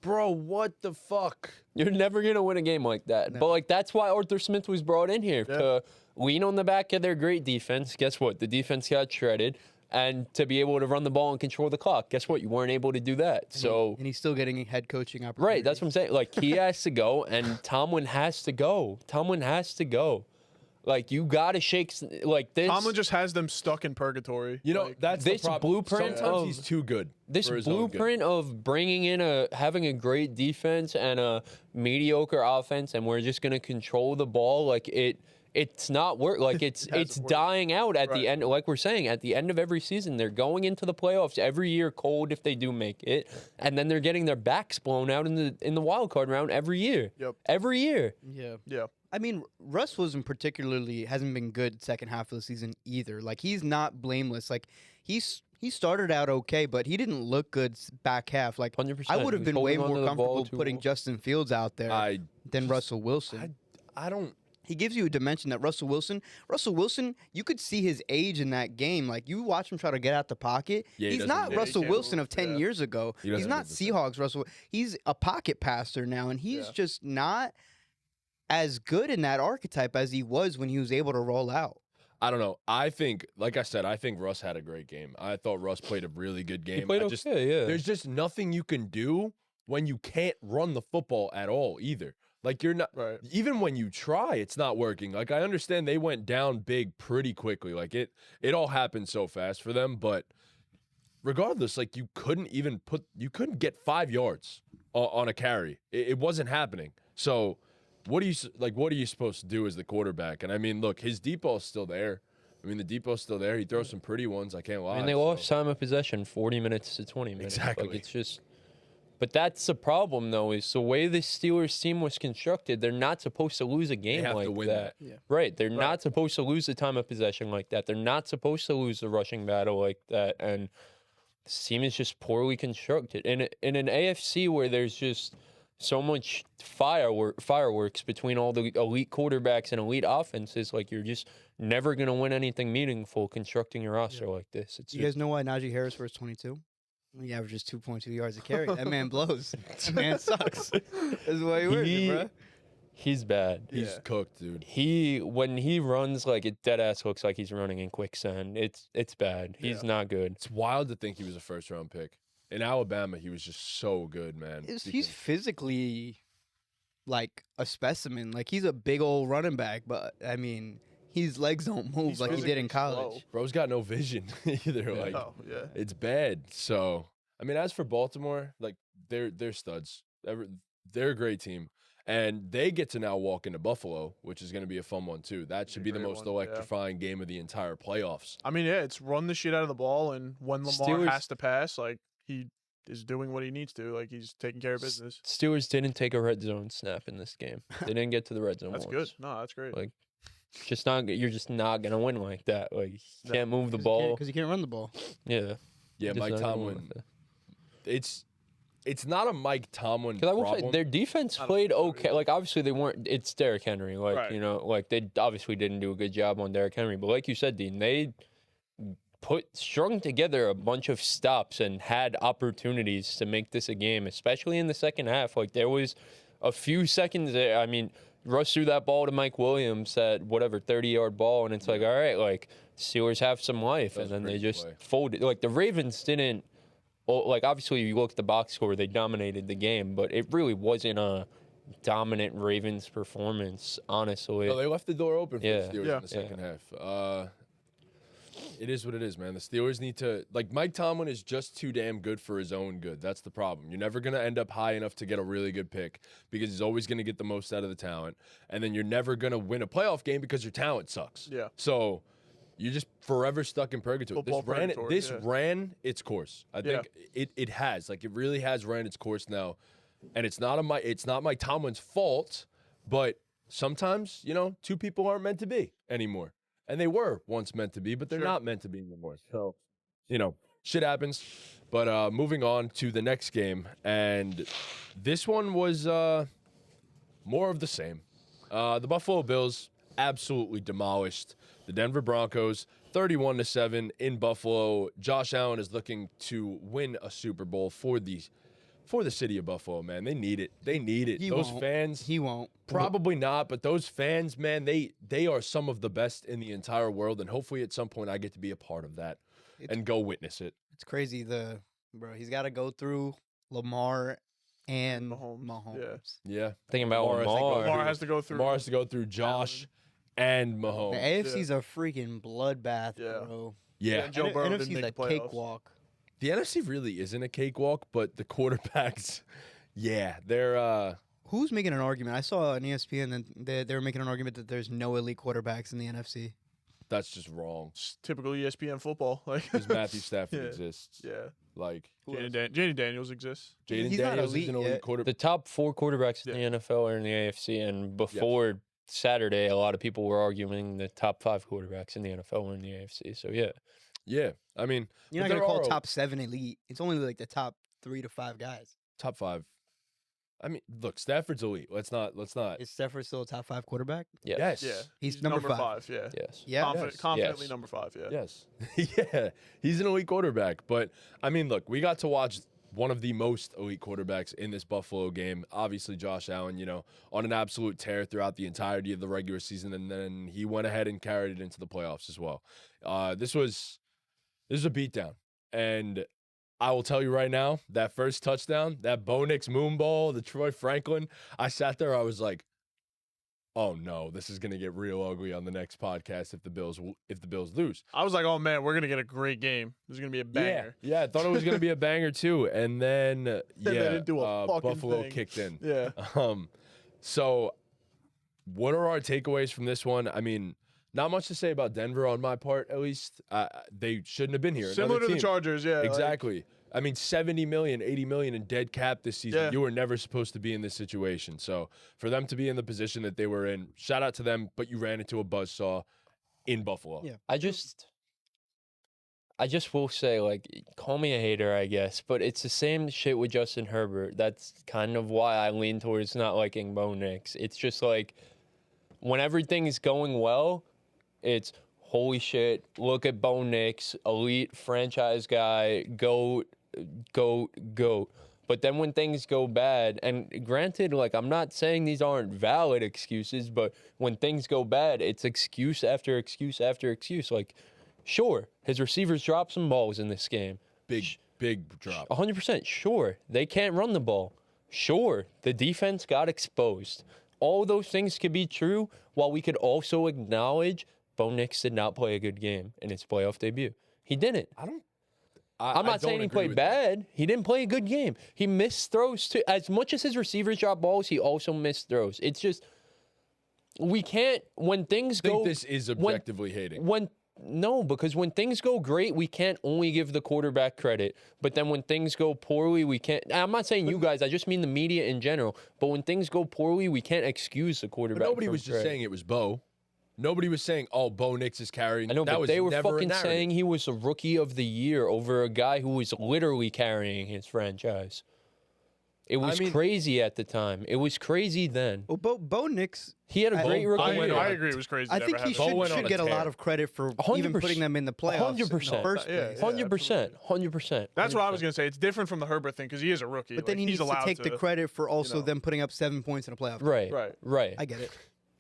A: Bro, what the fuck?
D: You're never gonna win a game like that. But like that's why Arthur Smith was brought in here to lean on the back of their great defense. Guess what? The defense got shredded. And to be able to run the ball and control the clock. Guess what? You weren't able to do that. So
B: and he's still getting head coaching opportunities.
D: right, that's what I'm saying. Like he has to go, and Tomlin has to go. Tomlin has to go. Like you gotta shake like this.
C: Tomlin just has them stuck in purgatory.
A: You know,
C: Like,
A: that's
D: this
A: the problem.
D: blueprint
A: Sometimes
D: of-
A: he's too good.
D: This
A: for his own good.
D: blueprint of bringing in having a great defense and a mediocre offense, and we're just gonna control the ball. Like it's not work. Like it's
C: hasn't worked.
D: dying out at
C: Right.
D: the end. Like we're saying, at the end of every season, they're going into the playoffs every year cold if they do make it, and then they're getting their backs blown out in the wild card round every year.
C: Yep.
D: Every year.
B: Yeah.
C: Yeah.
B: I mean, Russ hasn't been good second half of the season either. Like he's not blameless. Like he started out okay, but he didn't look good back half. Like
D: 100%.
B: I would have
D: He was
B: been way
D: holding onto
B: more
D: the ball
B: comfortable
D: too
B: putting
D: well.
B: Justin Fields out there than Russell Wilson.
A: I don't.
B: He gives you a dimension that Russell Wilson, you could see his age in that game. Like you watch him try to get out the pocket.
A: Yeah, he
B: he's
A: doesn't
B: not
A: do it.
B: Russell
C: He can't
B: Wilson
C: move,
B: of 10
C: yeah.
B: years ago.
A: He doesn't
B: He's
A: do
B: not
A: the same.
B: Seahawks Russell. He's a pocket passer now, and he's
C: Yeah.
B: just not as good in that archetype as he was when he was able to roll out.
A: I don't know. I think, like I said, I think Russ had a great game. I thought Russ played a really good game.
D: He played okay, yeah.
A: There's just nothing you can do when you can't run the football at all either. Like you're not
C: Right.
A: even when you try, it's not working. Like I understand they went down big pretty quickly. Like it all happened so fast for them, but regardless, like you couldn't get 5 yards on a carry. It wasn't happening. So what are you supposed to do as the quarterback? And I mean, look, his deep ball's still there. I mean, the deep ball's still there. He throws some pretty ones. I can't lie.
D: I mean, they lost time of possession 40 minutes to 20 minutes.
A: Exactly.
D: Like, it's just. But that's the problem, though, is the way the Steelers team was constructed, they're not supposed to lose a game
A: have
D: like
A: to win
D: that.
A: that.
B: Yeah.
D: Right. They're not supposed to lose the time of possession like that. They're not supposed to lose the rushing battle like that. And this team is just poorly constructed. In an AFC where there's just so much fireworks between all the elite quarterbacks and elite offenses, like you're just never going to win anything meaningful constructing your roster like this. It's
B: You guys know why Najee Harris wears 22? He averages 2.2 yards a carry. That man blows. That man sucks. That's why he wears it, bro.
D: He's bad.
A: He's cooked, dude.
D: When he runs, like it dead ass looks like he's running in quicksand. It's bad. He's not good.
A: It's wild to think he was a first-round pick. In Alabama, he was just so good, man.
B: He's physically like a specimen. Like he's a big old running back, but I mean, his legs don't move
C: He's
B: like he did in
C: physically
B: college.
C: slow.
A: Bro's got no vision either. Like
C: Oh, yeah.
A: it's bad. So I mean, as for Baltimore, like they're studs. They're a great team, and they get to now walk into Buffalo, which is going to be a fun one too. That should be the
C: great
A: most
C: one, yeah.
A: electrifying game of the entire playoffs.
C: I mean, yeah, it's run the shit out of the ball, and when Lamar
D: Steelers-
C: has to pass, like he is doing what he needs to. Like he's taking care of business.
D: Steelers didn't take a red zone snap in this game. They didn't get to the red zone.
C: That's
D: once.
C: good. No, that's great.
D: Like, you're just not gonna win like that. Like you
C: No.
D: can't move the ball.
B: Because he can't run the ball.
D: Yeah.
A: Yeah,
D: Just
A: Mike
D: not gonna win
A: Tomlin.
D: like that.
A: It's not a Mike Tomlin
D: Because I will say
A: problem.
D: their defense
C: I don't
D: played
C: think so
D: okay.
C: either.
D: Like obviously they weren't. It's Derrick Henry. Like
C: Right.
D: like they obviously didn't do a good job on Derrick Henry. But like you said, Dean, they strung together a bunch of stops and had opportunities to make this a game, especially in the second half. Like there was a few seconds there. I mean, Russ threw that ball to Mike Williams at whatever 30-yard ball, and it's like, all right, like Steelers have some life,
A: That
D: and
A: was a
D: then they
A: pretty
D: just
A: play.
D: folded. Like the Ravens didn't. Well, like obviously you look at the box score, they dominated the game, but it really wasn't a dominant Ravens performance, honestly.
A: No, they left the door open for
D: Yeah.
A: the Steelers
C: Yeah.
A: in the second half. It is what it is, man. The Steelers need to, like, Mike Tomlin is just too damn good for his own good. That's the problem. You're never going to end up high enough to get a really good pick because he's always going to get the most out of the talent. And then you're never going to win a playoff game because your talent sucks.
C: Yeah.
A: So you're just forever stuck in purgatory.
C: Football purgatory,
A: This ran its course. I think it has. Like, it really has ran its course now. And it's not Mike Tomlin's fault, but sometimes, you know, two people aren't meant to be anymore. And they were once meant to be, but they're not meant to be anymore. So, you know, shit happens. But moving on to the next game. And this one was more of the same. The Buffalo Bills absolutely demolished the Denver Broncos 31-7 in Buffalo. Josh Allen is looking to win a Super Bowl for the city of Buffalo, man. They need it. They need it. Fans.
B: He won't.
A: Probably not, but those fans, man, they are some of the best in the entire world, and hopefully at some point I get to be a part of that and go witness it.
B: It's crazy. He's got to go through Lamar and Mahomes.
A: Yeah.
D: Thinking about Lamar.
C: Lamar has to go through
A: Josh and Mahomes.
B: The AFC's a freaking bloodbath, bro.
A: Yeah.
C: Joe Burrow didn't
B: NFC's
C: make
B: a
C: playoffs.
B: cakewalk.
A: The NFC really isn't a cakewalk, but the quarterbacks, they're
B: Who's making an argument? I saw on ESPN that they were making an argument that there's no elite quarterbacks in the NFC.
A: that's just wrong.
C: It's typical ESPN football. Like
A: Because Matthew Stafford exists.
C: Yeah.
A: Like
C: Jayden Daniels exists.
A: Jayden
B: He's not
A: Daniels is
B: elite
A: an elite
B: yet.
A: quarterback.
D: The top 4 quarterbacks in the NFL are in the AFC, and before Saturday, a lot of people were arguing the top 5 quarterbacks in the NFL were in the AFC. So
A: Yeah, I mean,
B: You're
A: but
B: not
A: there
B: gonna call
A: are
B: top 7 elite. It's only like the top 3 to 5 guys.
A: top 5. I mean, look, Stafford's elite. Let's not.
B: Is Stafford still a top 5 quarterback?
A: Yes.
C: Yeah.
B: He's number 5.
C: Yeah.
D: yes.
B: Yeah.
C: Confidently
D: Yes.
C: number 5. Yeah.
A: Yes. Yeah. He's an elite quarterback. But I mean, look, we got to watch one of the most elite quarterbacks in this Buffalo game. Obviously, Josh Allen, you know, on an absolute tear throughout the entirety of the regular season, and then he went ahead and carried it into the playoffs as well. This is a beatdown, and I will tell you right now, that first touchdown, that Bo Nix moon ball, the Troy Franklin, I sat there, I was like, oh no, this is gonna get real ugly on the next podcast if the Bills lose.
C: I was like, oh man, we're gonna get a great game. This is gonna be a banger.
A: Yeah, I thought it was gonna be a banger too, and then
C: they didn't do a fucking
A: Buffalo
C: thing.
A: kicked in.
C: Yeah.
A: So what are our takeaways from this one? I mean, not much to say about Denver on my part, at least. They shouldn't have been here.
C: Similar
A: Another
C: to the
A: team.
C: Chargers, yeah.
A: Exactly. I mean, 70 million, 80 million in dead cap this season.
C: Yeah.
A: You were never supposed to be in this situation. So for them to be in the position that they were in, shout out to them, but you ran into a buzzsaw in Buffalo.
B: Yeah.
D: I just will say, like, call me a hater, I guess, but it's the same shit with Justin Herbert. That's kind of why I lean towards not liking Bo Nix. It's just like when everything is going well, it's holy shit, look at Bo Nix, elite franchise guy, GOAT. But then when things go bad, and granted, like, I'm not saying these aren't valid excuses, but when things go bad, it's excuse after excuse after excuse. Like, sure, his receivers dropped some balls in this game.
A: Big drop.
D: 100%. Sure, they can't run the ball. Sure, the defense got exposed. All those things could be true, while we could also acknowledge Bo Nix did not play a good game in his playoff debut. He didn't. I'm not saying he played bad. He didn't play a good game. He missed throws too. As much as his receivers drop balls, he also missed throws. It's just we can't when things
A: I think
D: go.
A: this is objectively hating.
D: No, because when things go great, we can't only give the quarterback credit. But then when things go poorly, we can't. I'm not saying you guys. I just mean the media in general. But when things go poorly, we can't excuse the quarterback.
A: But nobody
D: from
A: was just
D: credit.
A: saying it was Bo. Nobody was saying, oh, Bo Nix is carrying.
D: I know,
A: that
D: but
A: was
D: they were
A: never a
D: fucking
A: narrative.
D: saying he was a rookie of the year over a guy who was literally carrying his franchise. It was crazy at the time. It was crazy then.
B: Well, Bo Nix,
D: He had a great rookie
C: I
D: year.
C: agree. It was crazy.
B: I think he should get a lot of credit for even
D: 100%.
B: putting them in the playoffs in the
D: 100%.
B: first place.
D: 100%.
C: That's what I was gonna say. It's different from the Herbert thing because he is a rookie.
B: But then he
C: he's
B: needs to
C: allowed
B: take the credit for also them putting up 7 points in a playoff.
D: Right.
B: I get it.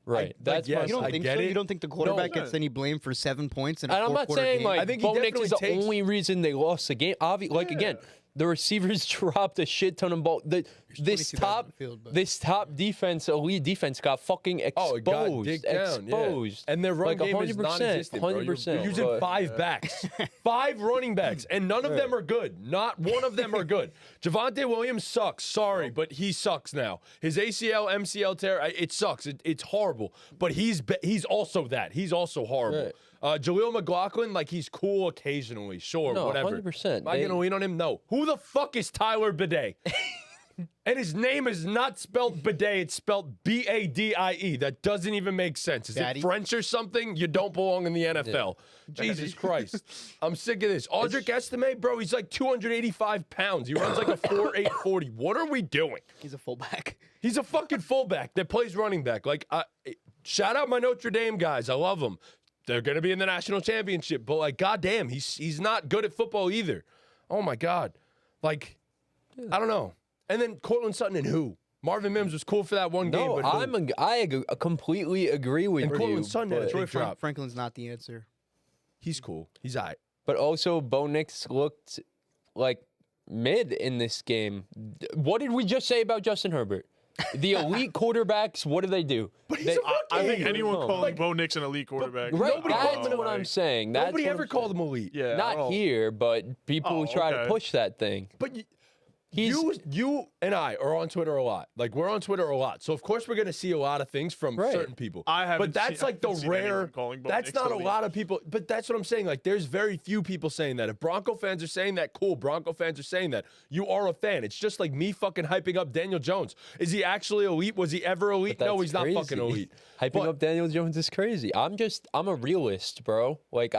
D: Right. That's
A: yes,
D: my
B: You don't
A: I
B: think
A: get
B: so?
A: it.
B: You don't think the quarterback
C: No.
B: gets any blame for 7 points in a
D: And I'm not
B: fourth-quarter
D: saying
B: game?
A: I
D: like
A: think he
D: Bo Nix
A: definitely
D: is the
A: takes-
D: only reason they lost the game. Like again, The receivers dropped a shit ton of ball. This
B: 22 guys on
D: top,
B: the field, but-
D: this top defense, elite defense, got fucking exposed.
A: Oh, it got digged down, yeah.
D: Exposed.
A: And their run
D: Like
A: game is
D: 100%,
A: non-existent, bro. You're
D: 100%,
A: using
D: but-
A: 5 backs, 5 running backs, and none of them are good. Not one of them are good. Javonte Williams sucks. Sorry, but he sucks now. His ACL, MCL tear, it sucks. It's horrible. But he's also that. He's also horrible. Jaleel McLaughlin, like, he's cool occasionally. Sure,
D: No,
A: whatever.
D: 100%.
A: Am I going to lean on him? No. Who the fuck is Tyler Bidet? And his name is not spelled bidet, it's spelled B-A-D-I-E. That doesn't even make sense. Is
B: Daddy?
A: it French or something? You don't belong in the NFL. Jesus Christ. I'm sick of this. Audric Estime, bro, he's like 285 pounds. He runs like a 4.8 40. What are we doing?
B: He's a fullback.
A: He's a fucking fullback that plays running back. Like, shout out my Notre Dame guys. I love them. They're going to be in the national championship. But, like, goddamn, he's not good at football either. Oh, my God. Like, I don't know. And then Cortland Sutton and who? Marvin Mims was cool for that one game.
D: No,
A: But who?
D: I completely agree with
A: And
D: you.
A: Cortland Sutton had a
D: but-
A: big drop.
B: Franklin's not the answer.
A: He's cool. He's all right.
D: But also, Bo Nix looked like mid in this game. What did we just say about Justin Herbert? The elite quarterbacks, what do they do?
A: But he's
D: They-
A: a rookie.
C: I think anyone
D: No.
C: calling Bo Nix an elite quarterback.
D: Right,
A: Nobody
D: that's
A: called him
D: what I'm saying. That's
A: Nobody
D: what
A: ever
D: I'm
A: called
D: saying.
A: him elite.
C: Yeah, I
D: Not
C: don't-
D: here, but people
C: Oh,
D: who try to
C: okay.
D: push that thing.
A: But
D: He's
A: you and I are on Twitter a lot. Like, we're on Twitter a lot. So, of course, we're going to see a lot of things from
D: Right.
A: certain people.
C: I haven't
A: But that's
C: seen-
A: like the
C: I haven't seen
A: rare.
C: anyone calling Bo
A: That's
C: Nix
A: not a
C: elite.
A: lot of people. But that's what I'm saying. Like, there's very few people saying that. If Bronco fans are saying that, cool. Bronco fans are saying that. You are a fan. It's just like me fucking hyping up Daniel Jones. Is he actually elite? Was he ever elite?
D: But
A: No,
D: that's
A: he's not
D: crazy.
A: fucking elite.
D: Hyping
A: But-
D: up Daniel Jones is crazy. I'm a realist, bro. Like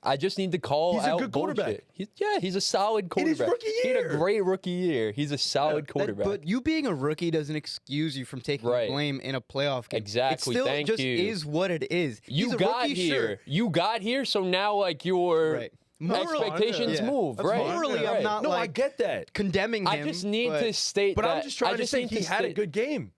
D: I just need to call
A: He's a
D: out
A: good quarterback.
D: bullshit. He's a solid
A: In his
D: quarterback.
A: rookie
D: He had
A: year.
D: a great rookie year. He's a solid quarterback.
B: But you being a rookie doesn't excuse you from taking
D: Right.
B: blame in a playoff game.
D: Exactly,
B: It still
D: thank
B: just
D: you.
B: is what it is.
D: you
B: He's a
D: got
B: rookie,
D: here.
B: sure.
D: You got here, so now like your
B: Right. Morally-
D: expectations
B: Yeah.
D: move.
C: That's
D: Right.
C: fine.
B: Morally,
C: Yeah.
B: I'm not
A: No, I
B: like
A: get that.
B: condemning him.
D: I just need to state
A: But
D: that.
A: I'm just trying to say
D: need
A: he had a
D: state-
A: good game.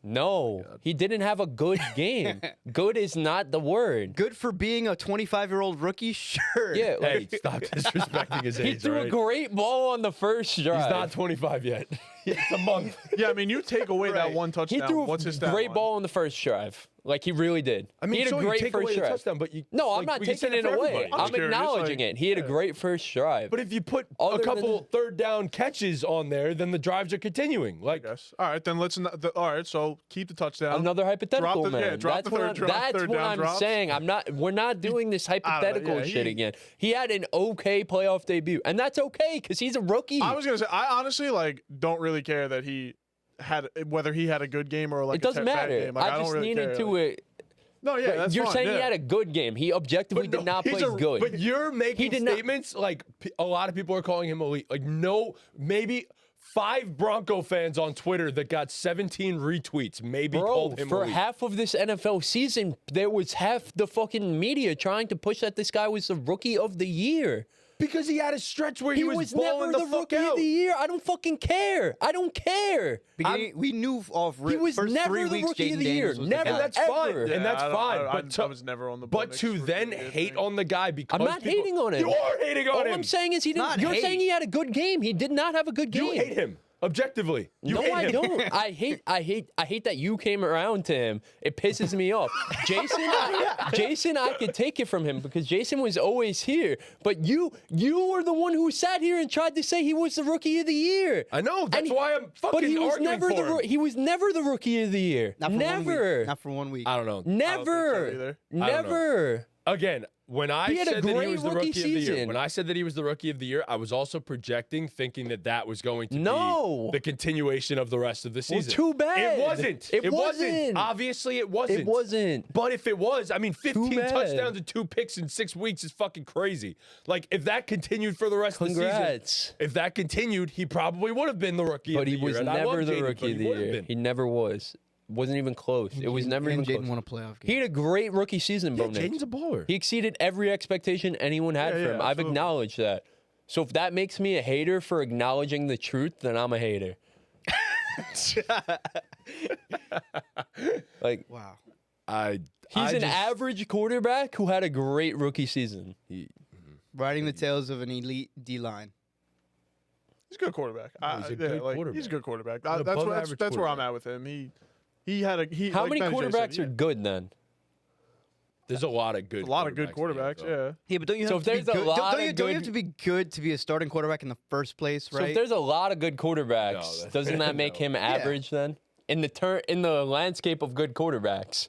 D: No, he didn't have a good game. Good is not the word.
B: good for being a 25-year-old rookie, sure.
D: Yeah,
A: Hey,
D: like,
A: stop disrespecting his
D: he
A: age.
D: threw
A: all
D: a
A: right?
D: great ball on the first drive.
A: He's not 25 yet. It's a month.
C: Yeah, I mean, you take away that
B: Right.
C: one
D: He
C: touchdown.
D: threw
C: What's his
D: a
C: stat
D: great
C: line?
D: ball on the first drive. Like, he really did.
A: I mean,
D: he had
A: sure,
D: a
A: you
D: great
A: take
D: first
A: away the
D: drive.
A: touchdown, but you.
D: No, I'm
A: like,
D: not
A: we can say
D: taking
A: that
D: it
A: for
D: away.
A: everybody.
C: I'm
D: I'm
C: just curious,
D: acknowledging
C: like,
D: it. He had a great first drive.
A: But if you put
D: Other
A: a
D: than
A: couple
D: that-
A: third down catches on there, then the drives are continuing. Like,
C: Yes. All right, then let's. All right, so keep the touchdown.
D: Another hypothetical,
C: Drop the-
D: man.
C: yeah, drop
D: that's
C: the
D: what,
C: third
D: I'm,
C: drop,
D: that's
C: third
D: what
C: down
D: I'm
C: drops.
D: saying. We're not doing this hypothetical
C: yeah,
D: shit
C: he-
D: again. He had an okay playoff debut, and that's okay because he's a rookie.
C: I was gonna say, I honestly like don't really care that he had whether he had a good game or like
D: it doesn't
C: a bad
D: matter.
C: game. Like,
D: I
C: don't
D: just
C: really
D: needed
C: care.
D: to.
C: Like, no, yeah, that's
D: You're
C: fine,
D: saying
C: yeah.
D: he had a good game. He objectively
A: no,
D: did not
A: he's
D: play good.
A: But you're making
D: did not-
A: statements like a lot of people are calling him elite. Like, no, maybe 5 Bronco fans on Twitter that got 17 retweets maybe
D: Bro,
A: called him
D: for
A: elite.
D: half of this NFL season, there was half the fucking media trying to push that this guy was the rookie of the year.
A: Because he had a stretch where he,
D: He
A: was
D: was
A: balling
D: never the
A: fuck
D: rookie
A: out.
D: of the year. I don't fucking care. I don't care.
B: We knew off
D: He was
B: first
D: never
B: 3
D: the
B: weeks
D: rookie of
B: Jayden
D: the year.
B: Daniels was
D: Never.
B: the guy.
A: That's
D: ever.
A: fine, and that's
C: I don't-
A: fine.
C: I was never on the. Bo
A: But
C: Nix
A: to
C: rookie
A: then
C: of the year
A: hate
C: thing.
A: on the guy because
D: I'm not
A: people-
D: hating on him.
A: You are hating on
D: All
A: him.
D: I'm saying is he didn't.
B: Not
D: You're
B: hate.
D: saying he had a good game. He did not have a good game.
A: You hate him objectively. You
D: No,
A: hate
D: I
A: him.
D: don't. I hate that you came around to him. It pisses me off. Jason, I could take it from him because Jason was always here. But you were the one who sat here and tried to say he was the rookie of the year.
A: I know. That's
D: And-
A: why I'm fucking
D: But he was
A: arguing
D: never
A: for him.
D: he was never the rookie of the year.
B: Not for 1
D: never.
B: week. Not for 1 week.
A: I don't know.
D: Never.
C: either.
D: Never.
A: Again, when I
D: He had a
A: said that he
D: great
A: was the
D: rookie
A: rookie of the year,
D: season.
A: when I said that he was the rookie of the year, I was also projecting, thinking that that was going to
D: No.
A: be the continuation of the rest of the
D: Well,
A: season.
D: too bad.
A: It wasn't.
D: It wasn't.
A: Obviously, it wasn't.
D: It wasn't.
A: But if it was, I mean, 15
D: bad.
A: touchdowns and 2 picks in 6 weeks is fucking crazy. Like, if that continued for the rest of the
D: Congrats.
A: season, if that continued, he probably would have been the rookie of
D: But
A: the
D: he
A: year.
D: was
A: and I love
D: never the
A: Jayden, but
D: rookie of
A: he
D: the
A: would have
D: year.
A: been.
D: He never was. Wasn't even close. It was never even
B: Jayden
D: close.
B: won a playoff
D: He
B: game.
D: had a great rookie season,
A: Yeah,
D: Bo Nix.
A: Jaden's a baller.
D: He exceeded every expectation anyone had
C: Yeah,
D: for
C: yeah,
D: him. I've
C: absolutely.
D: acknowledged that. So if that makes me a hater for acknowledging the truth, then I'm a hater. Like,
B: Wow.
A: I
D: he's an
A: just-
D: average quarterback who had a great rookie season.
B: Riding the tails of an elite D line.
C: He's a good quarterback.
A: He's a good quarterback.
C: He's a good quarterback.
A: An
C: That's
A: above-average
C: where I'm
A: quarterback.
C: at with him. He had a
D: How
C: like
D: many
C: Benji said,
D: quarterbacks
C: he
D: are
C: had
D: good then?
A: There's a lot of good.
C: a lot of good
A: in the
C: quarterbacks.
A: NFL.
C: Yeah.
B: Yeah, but don't you
D: So
B: have
D: if
B: to be
D: there's a
B: good?
D: lot
B: Don't
D: of
B: you
D: good-
B: have to be good to be a starting quarterback in the first place,
D: So
B: right?
D: if there's a lot of good
A: No,
D: quarterbacks,
A: that's-
D: doesn't that make
A: no.
D: him average then? In the landscape of good quarterbacks.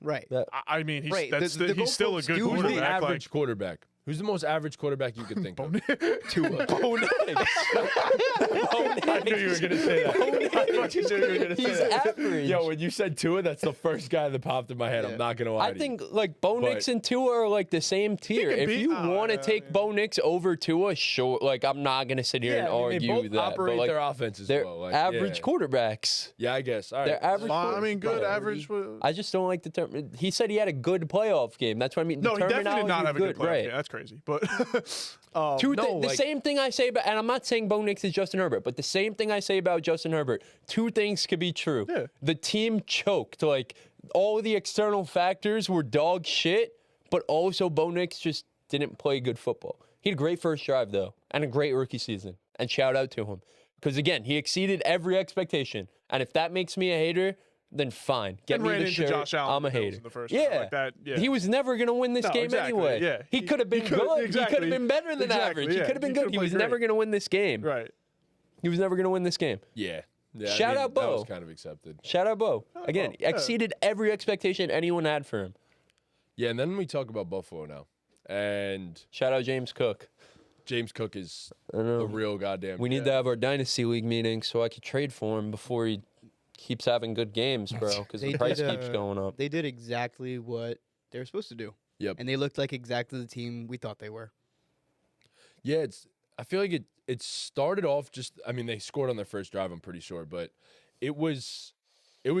B: right.
C: I mean, he's
B: Right,
C: that's
B: the
C: he's still a
B: goalposts
C: good
B: do move.
A: Who's the
C: quarterback.
A: average quarterback? Who's the most average quarterback you could think of?
B: Tua.
D: Bo Nix.
A: I knew you were gonna say that. I fucking knew you were gonna say
D: He's
A: that.
D: average.
A: Yo, when you said Tua, that's the first guy that popped in my head. I'm not gonna lie.
D: I
A: to
D: think
A: you.
D: like Bo Nix
A: But-
D: and Tua are like the same tier.
C: can
D: If
C: be-
D: you want to
C: yeah,
D: take
C: I mean-
D: Bo Nix over Tua, sure. Like I'm not gonna sit here and
A: I mean,
D: argue
A: they both
D: that.
A: operate
D: but like
A: their offenses
D: they're
A: well. Like,
D: average
A: yeah.
D: quarterbacks.
A: Yeah, I guess. All right.
D: They're average.
C: I mean, good
D: quarterbacks.
C: average.
D: I just don't like the term. He said he had a good playoff game. That's what I mean.
C: No,
D: the
C: he definitely did not
D: terminology
C: have a
D: is
C: good playoff
D: right?
C: game. That's crazy. But
A: No,
D: The
A: like-
D: same thing I say about, and I'm not saying Bo Nix is Justin Herbert, but the same thing I say about Justin Herbert. Two things could be true.
C: Yeah.
D: The team choked. Like all of the external factors were dog shit, but also Bo Nix just didn't play good football. He had a great first drive though, and a great rookie season. And shout out to him because again, he exceeded every expectation. And if that makes me a hater, then fine. Get
C: And
D: me
C: ran
D: the
C: into
D: shirt.
C: Josh Allen
D: I'm a
C: and the Bills
D: hater.
C: in the first round.
D: yeah.
C: Like that, yeah.
D: He was never going to win this
C: No,
D: game
C: exactly,
D: anyway.
C: yeah.
D: He could have been
C: he could-
D: good. He
C: exactly.
D: could have been better than
C: Exactly,
D: average. He
C: yeah.
D: could have been
C: He
D: good.
C: could've
D: He was
C: played
D: never
C: great.
D: going to win this game.
C: right.
D: He was never going to win this game.
A: Yeah. Yeah,
D: Shout out
A: That
D: Bo.
A: was kind of accepted.
D: Shout out Bo. Again,
C: Bo, yeah.
D: exceeded every expectation anyone had for him.
A: Yeah, and then we talk about Buffalo now, and
D: Shout out James Cook.
A: James Cook is
D: I know.
A: the real goddamn.
D: We need
A: cat.
D: to have our Dynasty League meeting so I could trade for him before he keeps having good games, bro, because the
B: They
D: price
B: did,
D: keeps going up.
B: They did exactly what they were supposed to do.
A: Yep.
B: And they looked like exactly the team we thought they were.
A: Yeah, I feel like it started off just. I mean, they scored on their first drive. I'm pretty sure, but it was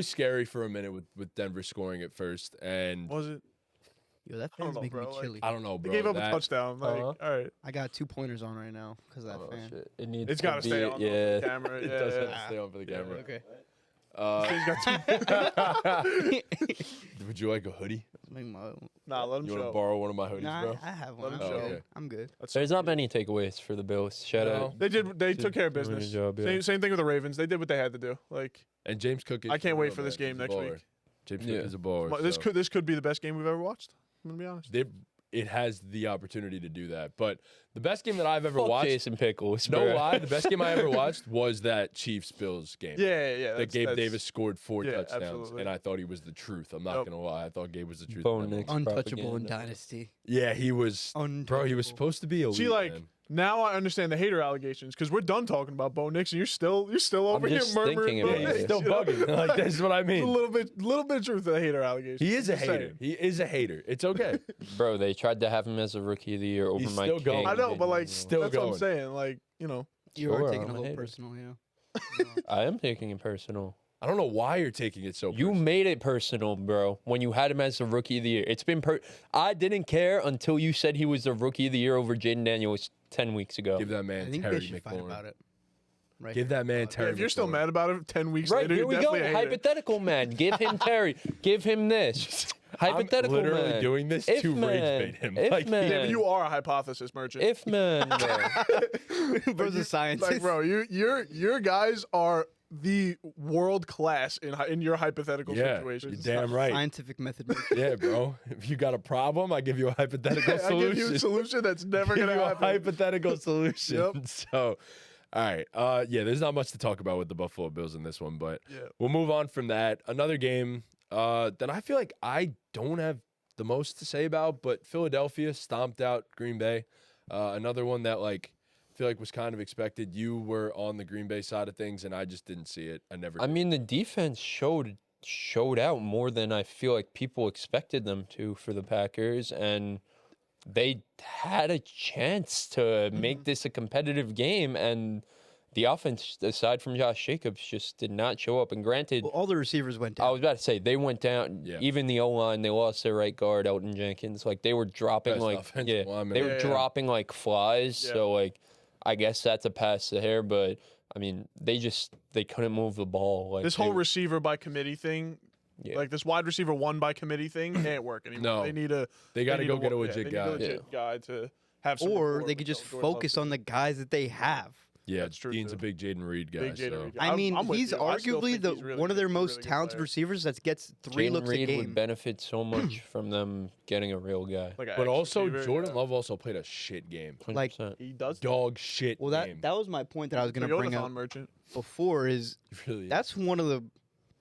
A: scary for a minute with Denver scoring at first, and
C: Was it?
B: Yo, that
C: I don't
B: fan's
C: know,
B: making
C: bro,
B: me
C: like-
B: chilly.
A: I don't know,
C: They
A: bro.
C: gave up
A: that-
C: a touchdown. Like,
D: Uh-huh.
C: all right.
B: I got 2 pointers on right now because of that
D: Oh,
B: fan.
D: shit. It needs
C: It's
D: to
C: got to
D: be,
C: stay on
D: yeah.
C: the camera.
A: It
C: Yeah,
A: does have
C: yeah.
A: to stay on for the camera.
B: Okay.
A: Would you like a hoodie?
C: Nah, let him
A: You want to
C: show.
A: borrow one of my hoodies,
B: Nah,
A: bro?
B: I have
C: Let
B: one.
C: him
B: I'm
C: show.
B: good.
A: Okay.
B: I'm good.
D: There's not many takeaways for the Bills. Shout
A: No.
D: out.
C: They did. They took care of
D: doing a
C: business.
D: job, yeah.
C: Same thing with the Ravens. They did what they had to do. Like
A: And James Cook is
C: I can't
A: for
C: wait
A: real,
C: for this
A: man.
C: game
A: He's a
C: next
A: baller.
C: week.
A: James
D: Yeah.
A: Cook is a baller.
C: Well, this could be the best game we've ever watched. I'm gonna be honest.
A: It has the opportunity to do that. But the best game that I've ever
D: Fuck
A: watched,
D: Jason Pickles.
A: no
D: bro.
A: lie, the best game I ever watched was that Chiefs-Bills game.
C: Yeah.
A: That Gabe Davis scored 4
C: yeah,
A: touchdowns,
C: absolutely.
A: and I thought he was the truth. I'm not
C: Nope.
A: gonna lie, I thought Gabe was the truth.
D: Bo
A: in that
D: Nix.
A: moment.
B: Untouchable in
D: propaganda.
B: Dynasty.
A: Yeah, he was. Bro, he
B: Untouchable.
A: was supposed to be elite.
C: See, like
A: man.
C: now I understand the hater allegations because we're done talking about Bo Nix and you're still over here
D: just
C: murmuring.
D: thinking
C: Bo
D: about
A: yeah,
D: it.
A: he's
C: Nix,
A: still
C: you know?
A: bugging. Like that's what I
C: There's
A: mean.
C: a little bit of truth to the hater allegations.
A: He is a
C: Just
A: hater.
C: saying.
A: He is a hater. It's okay.
D: Bro, they tried to have him as a rookie of the year over
A: He's
D: Mike
A: still going.
D: King.
C: I know, but like
A: Still
C: that's what
A: going.
C: I'm saying. Like you know,
B: You
D: Sure,
B: are taking
D: I'm
B: a
D: a
B: little
D: hater.
B: personal, yeah.
D: I am taking it personal.
A: I don't know why you're taking it so.
D: You
A: personal.
D: made it personal, bro, when you had him as the rookie of the year. It's been I didn't care until you said he was the rookie of the year over Jayden Daniels 10 weeks ago.
A: give that
B: I
A: man
B: think
A: Terry
B: they should fight
A: McLaurin.
B: about it. Right.
A: Give that man Terry.
C: if you're still
A: McLaurin.
C: mad about it 10 weeks
D: Right,
C: later,
D: here
C: you're
D: we go.
C: definitely a hater.
D: Hypothetical man. Give him Terry. Give him this. Hypothetical
A: I'm literally
D: man.
A: doing this
D: If
A: to
D: man.
A: rage bait him.
D: If
A: Like,
D: man.
C: Yeah, but you are a hypothesis merchant.
D: If man. bro.
B: Bro's a scientist.
C: Like, bro, your guys are the world class in your hypothetical
A: Yeah,
C: situations.
A: you're damn right.
B: Scientific method.
A: Yeah, bro. If you got a problem, I give you a hypothetical
C: I
A: solution.
C: give you a solution that's never
A: Give
C: gonna
A: you a
C: happen.
A: hypothetical solution.
C: Yep.
A: So, all right. Yeah, there's not much to talk about with the Buffalo Bills in this one, but
C: Yeah.
A: we'll move on from that. Another game that I feel like I don't have the most to say about, but Philadelphia stomped out Green Bay. Another one that I feel like was kind of expected. You were on the Green Bay side of things, and I just didn't see it. I never.
D: I
A: did.
D: mean, the defense showed out more than I feel like people expected them to for the Packers, and they had a chance to make this a competitive game, and the offense, aside from Josh Jacobs, just did not show up. And granted,
B: Well, all the receivers went
D: I
B: down.
D: was about to say they went down.
A: Yeah.
D: Even the O-line, they lost their right guard, Elton Jenkins. Like they were dropping
A: Best offensive lineman.
D: they were
C: Yeah, yeah.
D: dropping like flies.
C: Yeah.
D: So like, I guess that's a pass to hair, but I mean, they couldn't move the ball. Like
C: This
D: they
C: whole
D: were-
C: receiver by committee thing,
D: Yeah.
C: like this wide receiver one by committee thing, can't work anymore.
A: No.
C: They need a
A: They got to
C: need
A: go get a
C: yeah,
A: legit
C: they need
A: guy.
C: a legit guy to have some
B: or
C: rapport
B: they
C: with
B: could just
C: Jordan Love
B: focus
C: too.
B: on the guys that they have.
A: Yeah,
C: That's true,
A: Dean's
C: too.
A: a big Jayden Reed guy.
C: Big Jayden
A: so.
C: Reed guy.
B: I mean,
C: I'm with
B: he's
C: you. I still
B: arguably
C: think he's really
B: one of
C: good.
B: their
C: He's a
B: most
C: really good
B: talented
C: player.
B: receivers that gets 3
D: Jayden
B: looks a
D: Reed
B: game.
D: would benefit so much from them getting a real guy.
C: Like a
A: But also,
C: ex-receiver,
A: Jordan
C: yeah.
A: Love also played a shit game.
D: 100%.
C: He does.
A: Dog shit
B: Well,
A: game.
B: that was my point that I was going to bring
C: Toyotathon
B: up
C: merchant.
B: before. Is
A: Really,
B: that's one of the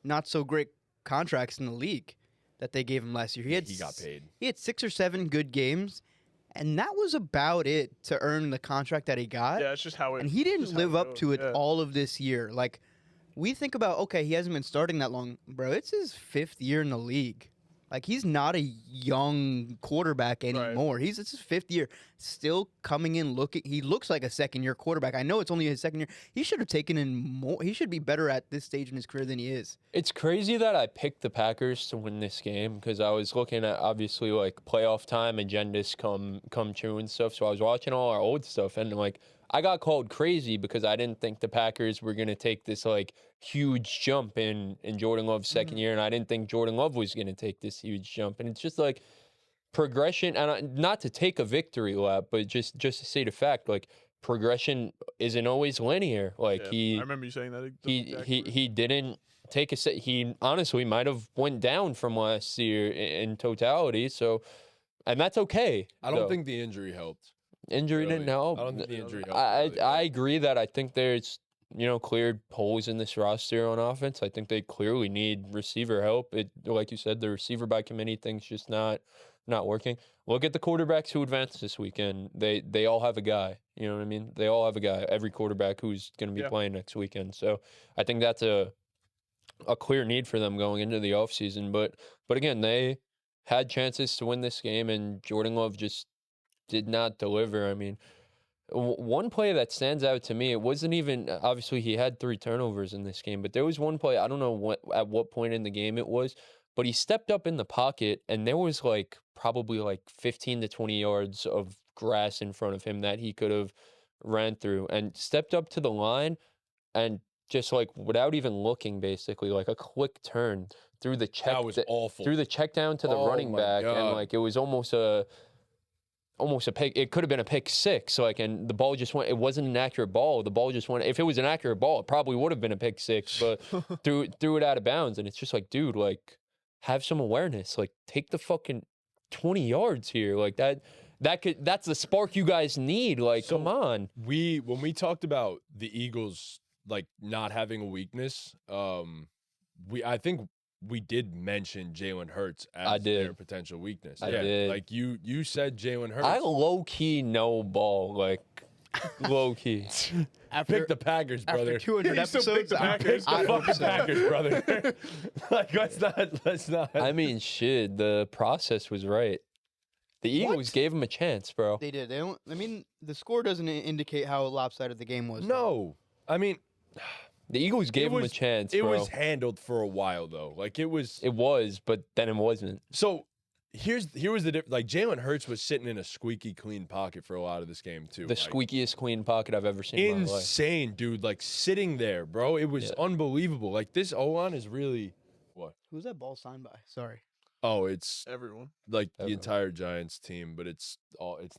B: not so great contracts in the league that they gave him last year.
A: he got paid.
B: He had 6 or 7 good games, and that was about it to earn the contract that he got.
C: Yeah, it's just how it.
B: And he didn't
C: just how
B: live
C: it
B: up
C: goes,
B: to it
C: yeah.
B: all of this year. Like, we think about, okay, he hasn't been starting that long. Bro, it's his 5th year in the league. Like, he's not a young quarterback anymore. It's his 5th year. Still coming in he looks like a second-year quarterback. I know it's only his 2nd year. He should have taken in more. He should be better at this stage in his career than he is.
D: It's crazy that I picked the Packers to win this game because I was looking at obviously like playoff time agendas come true and stuff. So I was watching all our old stuff and like I got called crazy because I didn't think the Packers were gonna take this like huge jump in Jordan Love's 2nd year, and I didn't think Jordan Love was gonna take this huge jump. And it's just like progression, and not to take a victory lap, but just to state a fact, like progression isn't always linear. Like
C: Yeah, I remember you saying that.
D: he didn't take a set. He honestly might have went down from last year in totality. So, and that's okay.
A: I don't think the injury helped.
D: Injury didn't
A: Really.
D: help.
A: I don't think the injury helped.
D: I
A: really.
D: I agree that I think there's cleared holes in this roster on offense. I think they clearly need receiver help. It like you said, the receiver by committee thing's just not working. Look at the quarterbacks who advanced this weekend. They all have a guy. You know what I mean? They all have a guy. Every quarterback who's going to be playing next weekend. So I think that's a clear need for them going into the offseason. But again, they had chances to win this game, and Jordan Love just did not deliver. I mean, one play that stands out to me, it wasn't even, obviously he had 3 turnovers in this game, but there was one play, I don't know at what point in the game it was, but he stepped up in the pocket and there was like probably like 15 to 20 yards of grass in front of him that he could have ran through, and stepped up to the line and just like without even looking, basically like a quick turn through the check.
A: That was awful.
D: Through the check down to the
A: Oh
D: running
A: my
D: back,
A: God.
D: and like it was almost a pick. It could have been a pick 6. Like, and the ball just went. It wasn't an accurate ball. The ball just went. If it was an accurate ball, it probably would have been a pick 6. But threw it out of bounds, and it's just like, dude, like, have some awareness. Like, take the fucking 20 yards here. Like that's the spark you guys need. Like,
A: So,
D: come on.
A: When we talked about the Eagles like not having a weakness, I think we did mention Jalen Hurts as their potential weakness.
D: I did.
A: Like you said Jalen Hurts.
D: I low key know ball. Like, low key.
A: Pick the Packers, brother.
B: After 200
C: You still pick
B: episodes,
C: the
B: I'm
C: Packers.
A: Pick the fucking Packers, brother. Like, let's not.
D: I mean, shit. The process was right. The Eagles gave him a chance, bro.
B: They did. They don't. I mean, the score doesn't indicate how lopsided the game was.
A: No, I mean,
D: The Eagles gave him a chance,
A: it
D: bro.
A: was handled for a while though. Like it was.
D: It was, but then it wasn't.
A: So here was the difference. Like Jalen Hurts was sitting in a squeaky clean pocket for a lot of this game too.
D: The
A: like,
D: squeakiest clean pocket I've ever seen in my life.
A: insane, dude. Like sitting there, bro. It was unbelievable. Like this O-line is really what?
B: Who's that ball signed by? Sorry.
A: Oh, it's
C: Everyone.
A: like the
D: Everyone.
A: entire Giants team, but it's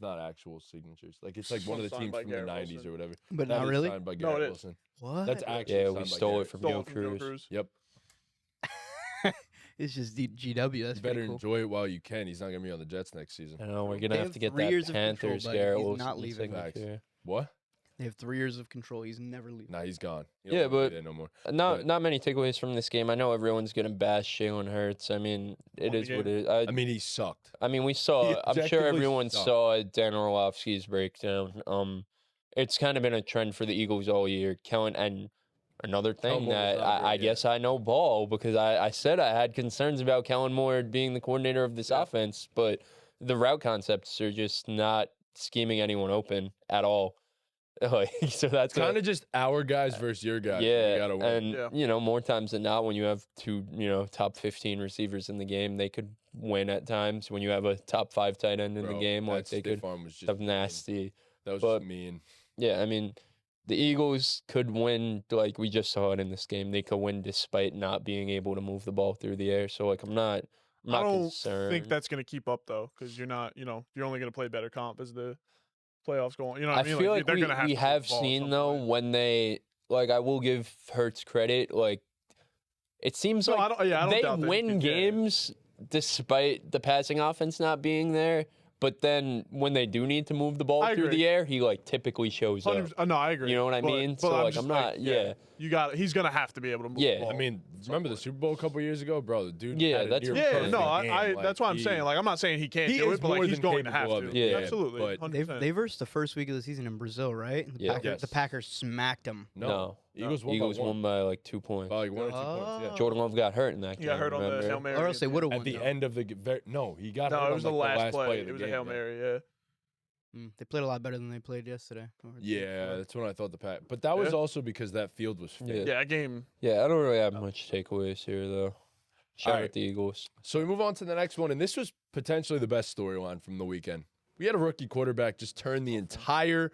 A: not actual signatures. Like it's like one of the
C: Signed
A: teams
C: by
A: from the
C: Garrett
A: 90s
C: Wilson.
A: or whatever.
B: But
A: That
B: not
A: is
B: really.
A: signed by
C: No,
A: Garrett
C: it is.
A: Wilson.
B: What?
A: That's actually
D: Yeah,
A: signed
D: we
A: by
D: stole
A: Garrett.
D: it from
C: Stole
D: Joe
C: it from Joe
D: Cruz.
C: Cruz.
A: Yep.
B: It's just GW. That's
A: You better
B: pretty cool.
A: enjoy it while you can. He's not gonna be on the Jets next season.
D: I know, we're
B: They
D: going to
B: have
D: have to get
B: 3 years
D: that
B: of control,
D: Panthers
B: buddy.
D: Garrett
B: He's
D: Wilson
B: not leaving.
D: signature.
A: What?
B: They have 3 years of control. He's never leaving.
A: Nah, he's gone. He
D: Yeah,
A: don't wanna be
D: but-
A: there no more.
D: Not many takeaways from this game. I know everyone's going to bash Jalen Hurts. I mean, it
C: Won
D: is
C: the
D: what
C: game.
D: it is.
A: I mean, he sucked.
D: I mean, we saw.
A: He
D: I'm sure
A: objectively
D: everyone
A: sucked.
D: saw Dan Orlovsky's breakdown. It's kind of been a trend for the Eagles all year. Kellen, and another
A: Kellen
D: thing
A: Moore was
D: that
A: not great,
D: I
A: yeah.
D: guess I know ball because I said I had concerns about Kellen Moore being the coordinator of this offense, but the route concepts are just not scheming anyone open at all. Like, so that's
A: Kind of just our guys versus your guys.
D: yeah,
A: You gotta win.
D: and
C: Yeah.
D: more times than not, when you have 2 top 15 receivers in the game, they could win at times. When you have a top 5 tight end in the
A: Bro,
D: game, like
A: that
D: they
A: stiff
D: could
A: arm was just
D: have
A: mean.
D: nasty.
A: That was
D: but-
A: just mean.
D: Yeah, I mean, the Eagles could win, like we just saw it in this game. They could win despite not being able to move the ball through the air. So, like, I'm not
C: I don't
D: concerned.
C: think that's going to keep up though, because you're not, you're only going to play better comp as the playoffs going. You know what
D: I
C: I mean?
D: feel
C: Like,
D: like
C: they're gonna have
D: we
C: to
D: have
C: move the ball at
D: seen
C: some
D: though
C: point.
D: when they like I will give Hurts credit. Like it seems
C: No, I
D: like
C: don't doubt
D: they
C: that he
D: win
C: can- yeah.
D: games despite the passing offense not being there. But then when they do need to move the ball
C: I
D: through
C: agree.
D: the air, he like typically shows up.
C: 100%. No, I agree.
D: You know what I mean? So, like,
C: just
D: I'm not- yeah.
C: You got. He's gonna have to be able to move.
D: Yeah.
C: The ball.
A: I mean, remember the Super Bowl a couple years ago, bro? The dude.
D: Yeah,
A: had a
D: that's
A: near
D: what I'm
C: Yeah,
A: perfect
C: no,
A: game.
C: I
A: Like,
C: that's what I'm
A: he-
C: saying. Like, I'm not saying he can't
A: he
C: do
A: is
C: it, but
A: more
C: like, he's
A: than
C: going to have
A: capable
C: to.
A: of it.
D: Yeah.
C: Absolutely.
A: But
C: 100%.
B: They versed the first week of the season in Brazil, right? The
D: Yeah.
B: Packers,
A: Yes.
B: the Packers smacked them.
A: No, Eagles won
D: Eagles
A: by
D: won by like 2 points.
A: By like 1 or 2 points. Yeah.
B: Oh.
D: Jordan Love got hurt in that
C: he
D: game.
C: got hurt on the
D: remember?
C: Hail Mary.
B: Or else they would have won.
A: At the
B: though.
A: end of the no, he got hurt
C: No,
A: on
C: it was
A: like
C: the last
A: play.
C: play.
A: Of the
C: It was a
A: game,
C: Hail
A: yeah.
C: Mary. Yeah.
B: They played a lot better than they played yesterday.
A: Yeah, that's when I thought the Pack. But that was
C: Yeah.
A: also because that field was fit.
D: Yeah.
C: Yeah, that game.
D: Yeah, I don't really have much takeaways here though. Shout
A: Alright.
D: out the Eagles.
A: So we move on to the next one, and this was potentially the best storyline from the weekend. We had a rookie quarterback just turn the entire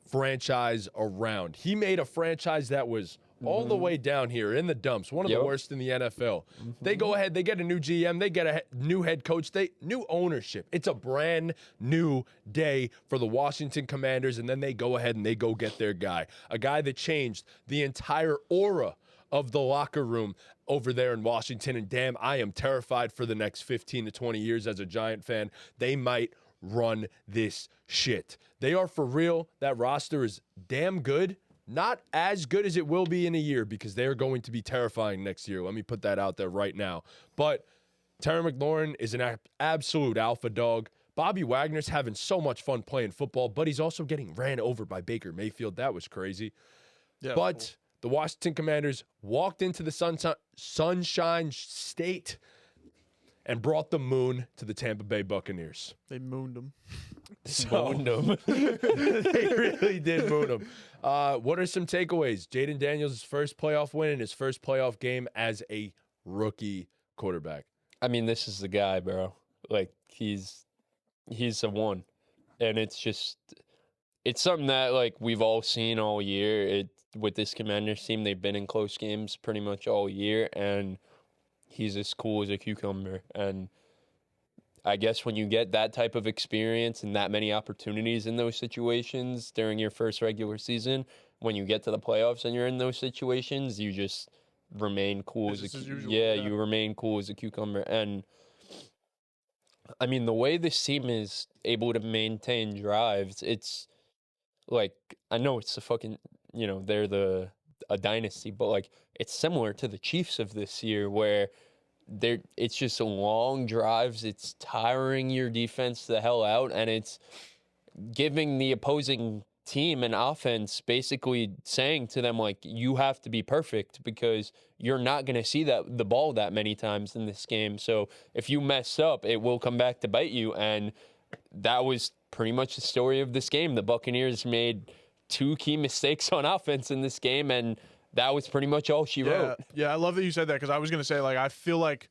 A: franchise around. He made a franchise that was all the way down here in the dumps, one of the
D: Yep.
A: worst in the NFL. They go ahead, they get a new GM, they get a new head coach, new ownership. It's a brand new day for the Washington Commanders, and then they go ahead and they go get their guy, a guy that changed the entire aura of the locker room over there in Washington. And damn, I am terrified for the next 15 to 20 years as a Giant fan. They might run this shit. They are for real. That roster is damn good. Not as good as it will be in a year because they're going to be terrifying next year. Let me put that out there right now. But Terry McLaurin is an absolute alpha dog. Bobby Wagner's having so much fun playing football, but he's also getting ran over by Baker Mayfield. That was crazy.
C: Yeah.
A: But the Washington Commanders walked into the Sunshine State and brought the moon to the Tampa Bay Buccaneers.
C: They mooned him.
A: So,
D: Mooned 'em.
A: they really did moon him. What are some takeaways? Jayden Daniels' first playoff win in his first playoff game as a rookie quarterback.
D: I mean, this is the guy, bro. Like he's the one, and it's something that like we've all seen all year. With this Commanders team, they've been in close games pretty much all year, and he's as cool as a cucumber. And I guess when you get that type of experience and that many opportunities in those situations during your first regular season, when you get to the playoffs and you're in those situations, you just remain cool
C: Business as usual,
D: yeah,
C: yeah.
D: you remain cool as a cucumber. And I mean, the way this team is able to maintain drives, it's like, I know it's a fucking, they're a dynasty, but like it's similar to the Chiefs of this year where it's just long drives, it's tiring your defense the hell out, and it's giving the opposing team and offense basically saying to them, like, you have to be perfect because you're not going to see the ball that many times in this game. So if you mess up, it will come back to bite you. And that was pretty much the story of this game. The Buccaneers made 2 key mistakes on offense in this game, and that was pretty much all she wrote.
C: Yeah, I love that you said that because I was going to say, like, I feel like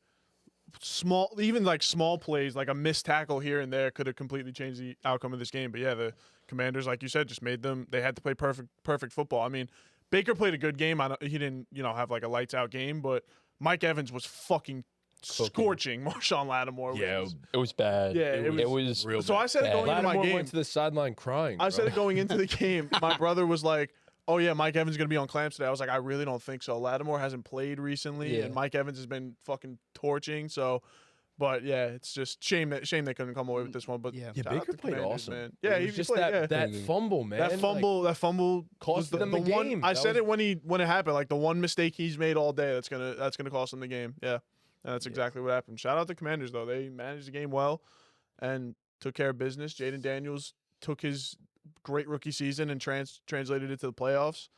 C: small plays, like a missed tackle here and there could have completely changed the outcome of this game. But yeah, the Commanders, like you said, just made them, they had to play perfect football. I mean, Baker played a good game. He didn't, have like a lights out game, but Mike Evans was fucking scorching Marshawn Lattimore.
A: Yeah,
D: It was bad.
C: Yeah,
D: it was
A: real
C: So
A: bad.
C: I said it going into my
A: Lattimore
C: game.
A: went to the sideline crying.
C: I said
A: bro.
C: it going into the game. My brother was like, "Oh yeah, Mike Evans is gonna be on clamps today." I was like, "I really don't think so." Lattimore hasn't played recently,
D: Yeah.
C: and Mike Evans has been fucking torching. So, but yeah, it's just shame they couldn't come away with this one. But
B: Yeah.
A: Yeah,
C: shout out
A: Baker
C: to
A: played
C: Commanders,
A: awesome.
C: man.
A: It
C: Yeah,
A: was
C: he
A: just
C: played,
A: that fumble, man.
C: that fumble
A: cost
C: was the
A: them the
C: one.
A: game.
C: I
A: That
C: said
A: was-
C: it when it happened. Like the one mistake he's made all day. That's gonna cost him the game. Yeah, and that's exactly what happened. Shout out to Commanders though. They managed the game well and took care of business. Jayden Daniels took his great rookie season and translated it to the playoffs.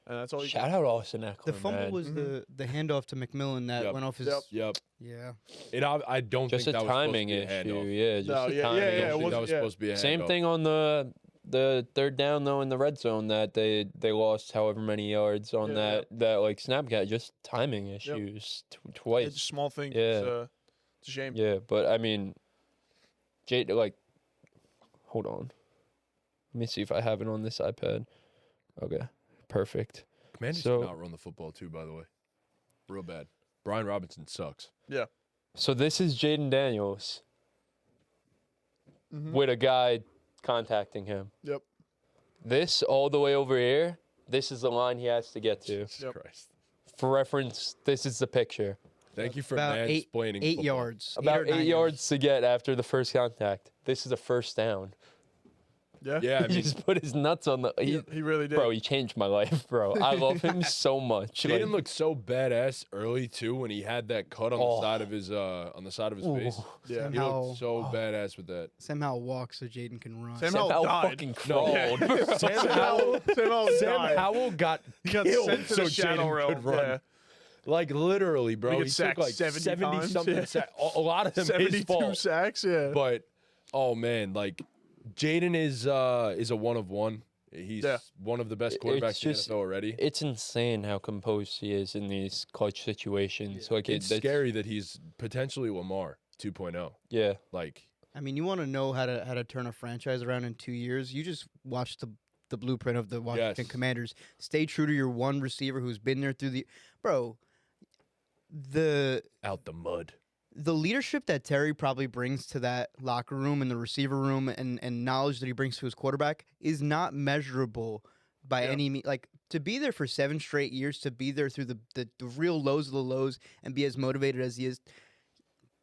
C: And that's all you
D: Shout out Austin Eckler,
B: The fumble
D: man.
B: was the handoff to McMillan that
A: Yep.
B: went off his.
C: Yep.
A: Yep.
B: Yeah.
A: I don't
D: Just a
A: think that was
D: timing
A: supposed to be a
D: issue.
A: handoff.
D: Yeah, just
C: No,
D: a
C: yeah,
D: timing
C: yeah,
A: I
C: it
A: don't
D: issue.
A: think that
C: wasn't-
A: was
C: yeah.
A: supposed to be a
D: Same
A: handoff.
D: thing on the third down though in the red zone that they lost however many yards on
C: Yeah,
D: that like snap count. Just timing issues twice.
C: It's a small thing.
D: Yeah.
C: It's a shame.
D: Yeah, but I mean, hold on. Let me see if I have it on this iPad. Okay, perfect.
A: Commanders
D: So-
A: did not run the football too, by the way. Real bad. Brian Robinson sucks.
D: So this is Jayden Daniels
C: Mhm.
D: with a guy contacting him.
C: Yep.
D: This all the way over here, this is the line he has to get to.
A: Jesus
C: Yep.
A: Christ.
D: For reference, this is the picture.
A: Thank you for
B: About
A: mansplaining.
B: 8
A: football.
B: yards.
D: About
B: 8 or 9
D: 8 yards to get after the first contact. This is a first down.
C: Yeah.
A: Yeah, I
D: He
A: mean,
D: just put his nuts on the.
C: He really did.
D: Bro, he changed my life, bro. I love him so much.
A: Jayden
D: Like,
A: looked so badass early too when he had that cut on the side of his face.
C: Yeah.
A: He
B: Somehow,
A: looked so badass with that.
B: Somehow walk so Jaden can run.
C: Sam
D: Sam
C: Howell
D: Howell
C: died.
D: fucking
A: No.
D: crawled. bro.
A: Sam Howell,
C: Sam
A: Howell got
C: He got
A: killed
C: sent to
A: so
C: the shadow
A: Jayden
C: realm.
A: could run.
C: Yeah.
A: Like literally, bro.
C: He
A: He
C: gets
A: took
C: sacked
A: like
C: 70 times,
A: something.
C: yeah.
A: A lot of them his
C: 72
A: fault.
C: sacks. Yeah.
A: But oh man, like Jayden is a one of one. He's
C: Yeah.
A: one of the best
D: It's
A: quarterbacks in the
D: just-
A: NFL already.
D: It's insane how composed he is in these clutch situations. Like
A: It's scary that he's potentially Lamar 2.0.
D: Yeah.
A: Like
B: I mean, you want to know how to turn a franchise around in 2 years? You just watch the blueprint of the Washington
A: Yes.
B: Commanders. Stay true to your one receiver who's been there through the bro. The
A: out the mud.
B: leadership that Terry probably brings to that locker room and the receiver room and knowledge that he brings to his quarterback is not measurable by
C: Yeah.
B: any means. Like to be there for 7 straight years, to be there through the real lows of the lows and be as motivated as he is.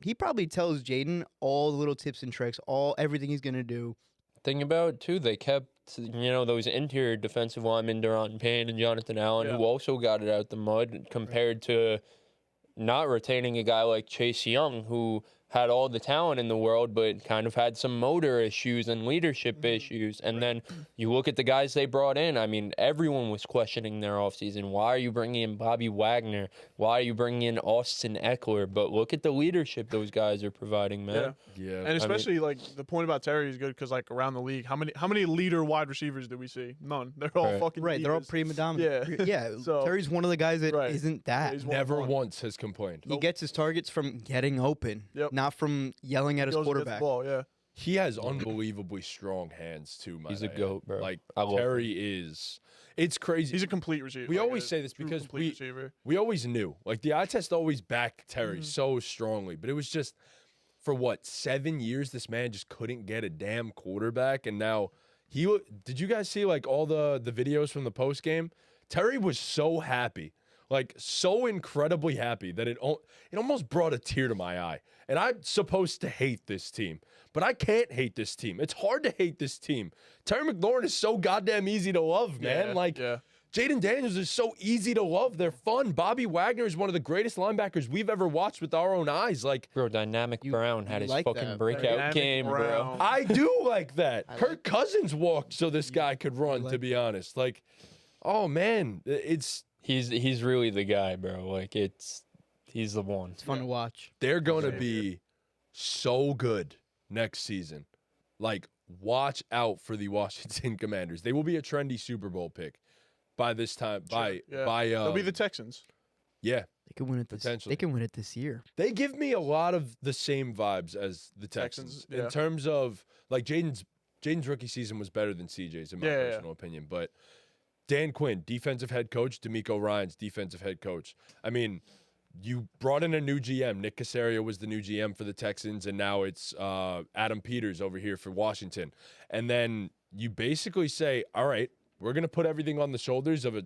B: He probably tells Jayden all the little tips and tricks, everything he's gonna do.
D: Thing about too, they kept those interior defensive linemen, Deron Payne and Jonathan Allen,
C: Yeah.
D: who also got it out the mud, compared to not retaining a guy like Chase Young, who had all the talent in the world, but kind of had some motor issues and leadership issues. And then you look at the guys they brought in. I mean, everyone was questioning their offseason. Why are you bringing in Bobby Wagner? Why are you bringing in Austin Eckler? But look at the leadership those guys are providing, man.
A: Yeah.
C: And especially like the point about Terry is good because like around the league, how many leader wide receivers do we see? None. They're all
D: Right.
C: fucking
B: Right, they're all
C: divas.
B: prima dominant.
C: Yeah.
B: Yeah.
C: So-
B: Terry's one of the guys that
C: Right.
B: not that.
C: He's
A: Never
C: one.
A: once has complained.
B: He gets his targets from getting open,
C: Yep.
B: not from yelling at his
C: Goes and gets the
B: quarterback.
C: ball, yeah.
A: He has unbelievably strong hands too, man.
D: He's a goat, bro.
A: Like
D: I love
A: Terry is. It's crazy.
C: He's a complete receiver.
A: We
C: like
A: always
C: a
A: say this
C: true
A: because
C: complete receiver.
A: we always knew. Like the eye test always backed Terry so strongly, but it was just for what 7 years this man just couldn't get a damn quarterback, and now did you guys see like all the videos from the post game? Terry was so happy. Like so incredibly happy that it almost brought a tear to my eye. And I'm supposed to hate this team, but I can't hate this team. It's hard to hate this team. Terry McLaurin is so goddamn easy to love, man.
C: Yeah,
A: Like
C: yeah.
A: Jayden Daniels is so easy to love. They're fun. Bobby Wagner is one of the greatest linebackers we've ever watched with our own eyes. Like
D: Bro, Dynamic Brown had
B: you
D: his
B: like
D: fucking
B: that.
D: breakout
C: Dynamic
D: game, bro.
C: Brown.
A: I do like that.
B: I
A: Kirk Cousins walked so this guy could run,
B: like
A: to be honest. Like, oh man,
D: He's really the guy, bro. Like he's the one.
B: It's fun to watch.
A: they're going to be so good next season. Like, watch out for the Washington Commanders. They will be a trendy Super Bowl pick by this time.
C: Yeah. They'll be the Texans.
A: yeah.
B: They can win it this.
A: Potentially.
B: They can win it this year.
A: They give me a lot of the same vibes as the Texans,
C: Texans, yeah.
A: in terms of like Jaden's rookie season was better than CJ's in my
C: Yeah, yeah,
A: personal opinion. But Dan Quinn, defensive head coach, D'Amico Ryans, defensive head coach. I mean, you brought in a new GM. Nick Caserio was the new GM for the Texans, and now it's Adam Peters over here for Washington. And then you basically say, all right, we're going to put everything on the shoulders of a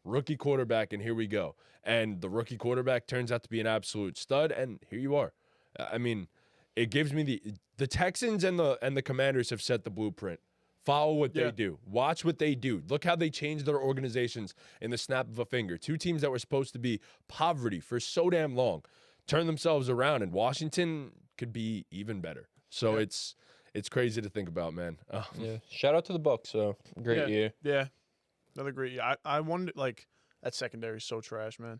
A: rookie quarterback, and here we go. And the rookie quarterback turns out to be an absolute stud, and here you are. I mean, it gives me the Texans and the Commanders have set the blueprint. Follow what they
C: Yeah.
A: do. Watch what they do. Look how they changed their organizations in the snap of a finger. Two teams that were supposed to be poverty for so damn long turn themselves around, and Washington could be even better. So
C: Yeah.
A: it's crazy to think about, man. Oh.
D: Yeah. Shout out to the Bucks, so great year.
C: Yeah. Another great year. I wonder, like, that secondary is so trash, man.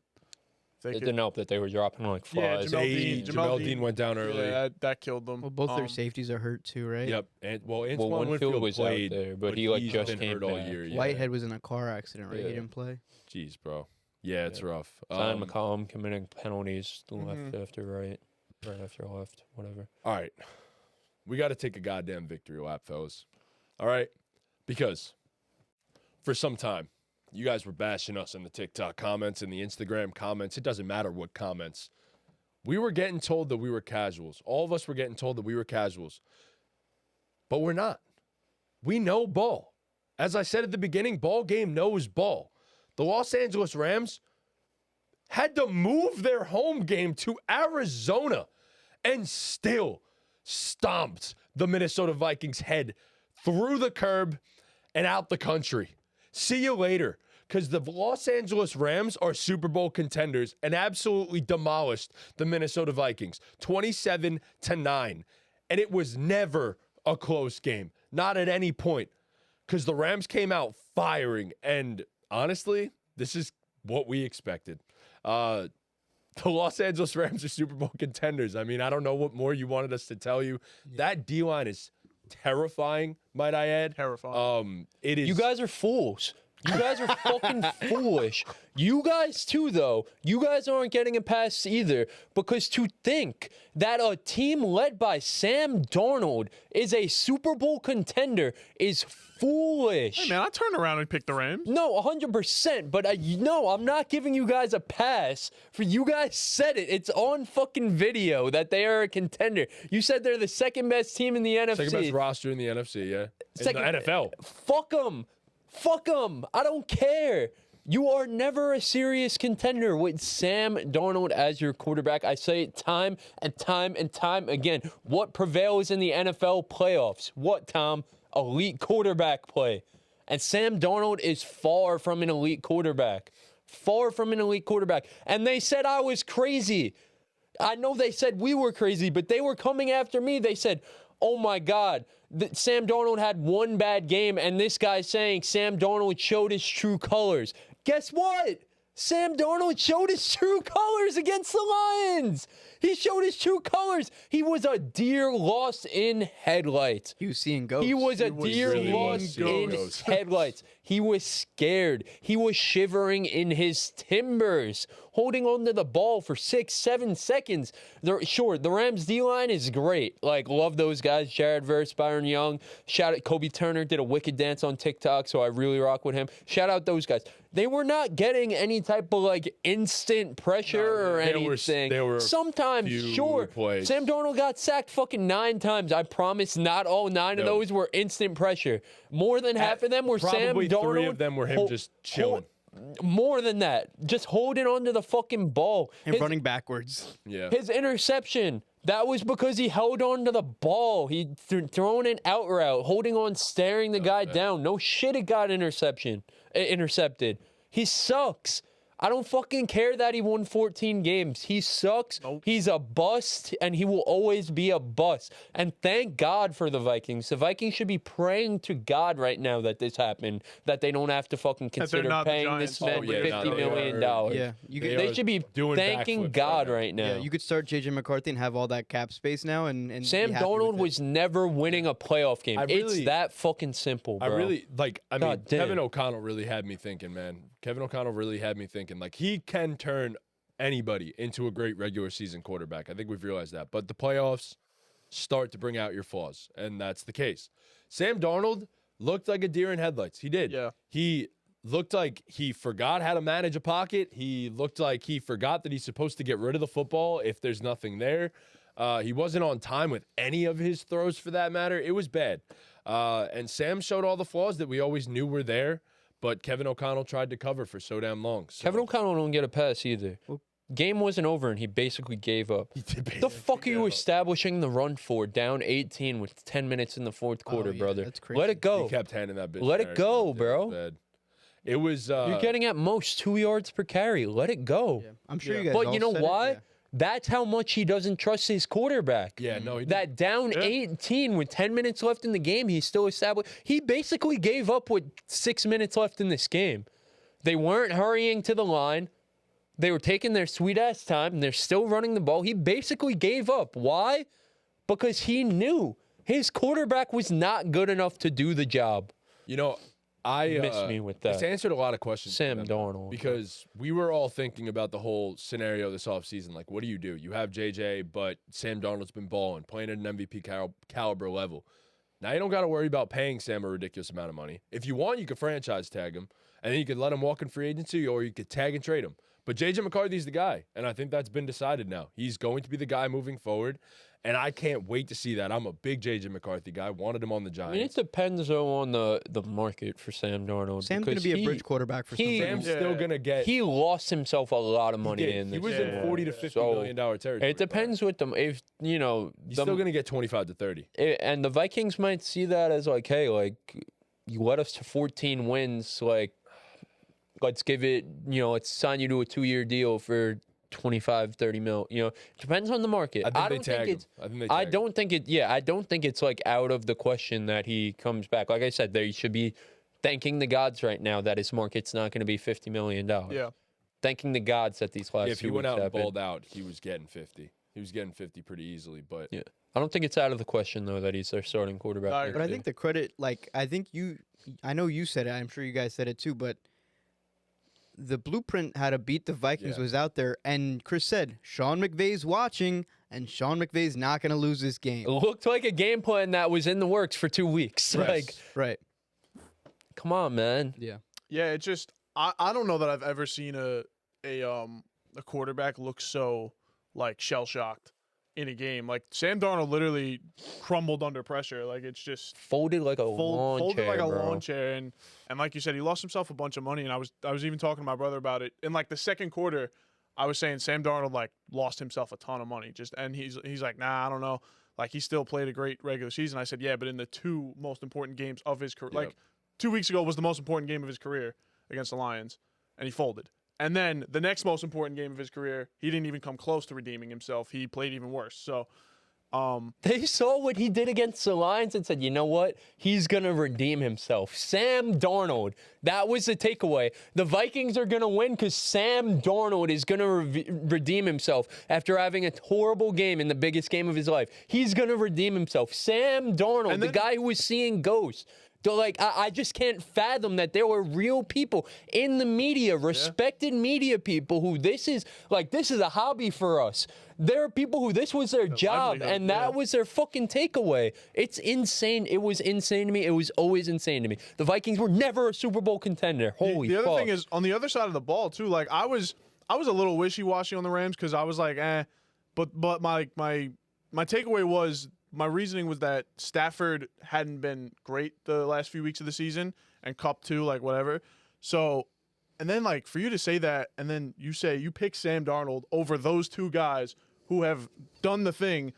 C: They
D: It
C: could-
D: didn't help that they were dropping like
C: Yeah,
D: flies.
A: Jamel Dean went down early.
C: Yeah, that killed them.
B: Well, both their safeties are hurt too, right?
A: Yep. And Antoine
D: Well, Winfield was
A: played,
D: out there, but he like
A: he's
D: just
A: been
D: came
A: hurt all
D: back.
A: year. Yeah.
B: Whitehead was in a car accident, right?
D: Yeah.
B: He didn't play.
A: Jeez, bro. Yeah, it's rough.
D: Sign McCollum committing penalties
C: Mm-hmm.
D: left after right after left, whatever.
A: All right. We got to take a goddamn victory lap, fellas. All right? Because for some time, you guys were bashing us in the TikTok comments and the Instagram comments. It doesn't matter what comments. We were getting told that we were casuals. All of us were getting told that we were casuals. But we're not. we know ball. As I said at the beginning, BallGame knows ball. The Los Angeles Rams had to move their home game to Arizona and still stomped the Minnesota Vikings head through the curb and out the country. See you later, because the Los Angeles Rams are Super Bowl contenders and absolutely demolished the Minnesota Vikings 27-9. And it was never a close game, not at any point, because the Rams came out firing. And honestly, this is what we expected. The Los Angeles Rams are Super Bowl contenders. I mean, I don't know what more you wanted us to tell you. Yeah. That D-line is terrifying, might I add.
C: Terrifying.
A: It is.
D: You guys are fools. You guys are fucking foolish. You guys, too, though, you guys aren't getting a pass either, because to think that a team led by Sam Darnold is a Super Bowl contender is foolish.
C: Hey, man, I turned around and picked the Rams.
D: No, 100%, but no, I'm not giving you guys a pass. For you guys said it. It's on fucking video that they are a contender. You said they're the second best team in the NFC.
A: Second best roster in the NFC, yeah. In the NFL.
D: Fuck them. Fuck them. I don't care. You are never a serious contender with Sam Darnold as your quarterback. I say it time and time and time again. What prevails in the NFL playoffs? What, Tom? Elite quarterback play. And Sam Darnold is far from an elite quarterback. Far from an elite quarterback. And they said I was crazy. I know they said we were crazy, but they were coming after me. They said, oh my God, Sam Darnold had one bad game, and this guy's saying Sam Darnold showed his true colors. Guess what? Sam Darnold showed his true colors against the Lions. He showed his true colors. He was a deer lost in headlights.
B: He was seeing ghosts.
D: He was a deer
A: really
D: lost
A: seeing
D: in
A: ghosts.
D: headlights. He was scared. He was shivering in his timbers, holding onto the ball for 6-7 seconds. Sure, the Rams D-line is great. Like, love those guys. Jared Verse, Byron Young. Shout out Kobe Turner, did a wicked dance on TikTok, so I really rock with him. Shout out those guys. They were not getting any type of, like, instant pressure or anything.
A: They were
D: sometimes, sure.
A: Plays.
D: Sam Darnold got sacked fucking 9 times. I promise not all 9 of those were instant pressure. More than half of them were Sam Darnold.
A: Probably 3 of them were him just chilling.
D: More than that. Just holding onto the fucking ball.
B: And running backwards.
A: Yeah.
D: His interception, that was because he held on to the ball. He thrown an out route, holding on, staring the guy down. No shit, it got intercepted. He sucks. I don't fucking care that he won 14 games. He sucks. Nope. He's a bust, and he will always be a bust. And thank God for the Vikings. The Vikings should be praying to God right now that this happened, that they don't have to fucking consider paying this man $50 million.
B: Yeah,
D: They should be thanking God right now.
B: Yeah, you could start J.J. McCarthy and have all that cap space now. And
D: Sam Darnold was never winning a playoff game. It's that fucking simple, bro.
A: Kevin O'Connell really had me thinking, man. Kevin O'Connell really had me thinking. Like, he can turn anybody into a great regular season quarterback. I think we've realized that. But the playoffs start to bring out your flaws, and that's the case. Sam Darnold looked like a deer in headlights. He did.
C: Yeah.
A: He looked like he forgot how to manage a pocket. He looked like he forgot that he's supposed to get rid of the football if there's nothing there. He wasn't on time with any of his throws, for that matter. It was bad. And Sam showed all the flaws that we always knew were there. But Kevin O'Connell tried to cover for so damn long. So.
D: Kevin O'Connell don't get a pass either. Game wasn't over, and he basically gave up. The fuck are you establishing the run for? Down 18 with 10 minutes in the fourth quarter, brother.
B: That's crazy.
D: Let it go.
A: He kept handing that bitch.
D: Let it go, bro.
A: It was.
D: You're getting at most 2 yards per carry. Let it go.
B: Yeah. I'm sure you guys.
D: But
B: all
D: you know
B: said
D: why?
B: It,
D: That's how much he doesn't trust his quarterback.
A: Yeah, no, he
D: that down 18 with 10 minutes left in the game, he still established. He basically gave up with 6 minutes left in this game. They weren't hurrying to the line. They were taking their sweet-ass time, and they're still running the ball. He basically gave up. Why? Because he knew his quarterback was not good enough to do the job.
A: You know, I
D: missed me with that.
A: It's answered a lot of questions.
D: Sam Darnold.
A: Because we were all thinking about the whole scenario this offseason. Like, what do? You have JJ, but Sam Darnold's been balling, playing at an MVP caliber level. Now you don't got to worry about paying Sam a ridiculous amount of money. If you want, you can franchise tag him and then you could let him walk in free agency, or you could tag and trade him. But J.J. McCarthy's the guy, and I think that's been decided now. He's going to be the guy moving forward, and I can't wait to see that. I'm a big J.J. McCarthy guy. Wanted him on the Giants.
D: I mean, it depends, though, on the market for Sam Darnold.
B: Sam's going to be a bridge quarterback for some
A: Sam's
B: people.
A: still going to get.
D: He lost himself a lot of money in
A: He
D: this.
A: was in $40 to $50 million territory.
D: It depends with them. If,
A: He's still going to get 25 to 30.
D: And the Vikings might see that as like, hey, like, you led us to 14 wins. Like, let's give it, let's sign you to a 2-year deal for 25, 30 mil. Depends on the market.
A: I don't think
D: it's like out of the question that he comes back. Like I said, they should be thanking the gods right now that his market's not going to be $50 million.
C: Yeah.
D: Thanking the gods that these last
A: if he went out and balled out, he was getting 50. He was getting 50 pretty easily, but
D: yeah. I don't think it's out of the question, though, that he's their starting quarterback.
B: But I think the credit, I know you said it, I'm sure you guys said it too, but the blueprint how to beat the Vikings was out there, and Chris said, Sean McVay's watching, and Sean McVay's not going to lose this game.
D: It looked like a game plan that was in the works for 2 weeks.
B: Right. Right.
D: Come on, man.
B: Yeah.
C: Yeah, it just I don't know that I've ever seen a quarterback look so like shell shocked in a game. Like Sam Darnold literally crumbled under pressure. Like it's just
D: folded like a lawn
C: chair. And like you said, he lost himself a bunch of money. And I was even talking to my brother about it. In like the second quarter, I was saying Sam Darnold like lost himself a ton of money. And he's like, nah, I don't know. Like he still played a great regular season. I said, yeah, but in the 2 most important games of his career, like 2 weeks ago was the most important game of his career against the Lions, and he folded. And then the next most important game of his career, he didn't even come close to redeeming himself. He played even worse. So
D: they saw what he did against the Lions and said, you know what? He's going to redeem himself. Sam Darnold. That was the takeaway. The Vikings are going to win because Sam Darnold is going to redeem himself after having a horrible game in the biggest game of his life. He's going to redeem himself. Sam Darnold, the guy who was seeing ghosts. Like, I just can't fathom that there were real people in the media, respected media people who this is a hobby for us. There are people who this was their job, and that was their fucking takeaway. It's insane. It was insane to me. It was always insane to me. The Vikings were never a Super Bowl contender. Holy fuck.
C: The other thing is, on the other side of the ball, too, like, I was a little wishy-washy on the Rams because I was like, but my takeaway was, my reasoning was that Stafford hadn't been great the last few weeks of the season, and Cup too, like whatever. So, and then like for you to say that, and then you say you pick Sam Darnold over those 2 guys who have done the thing,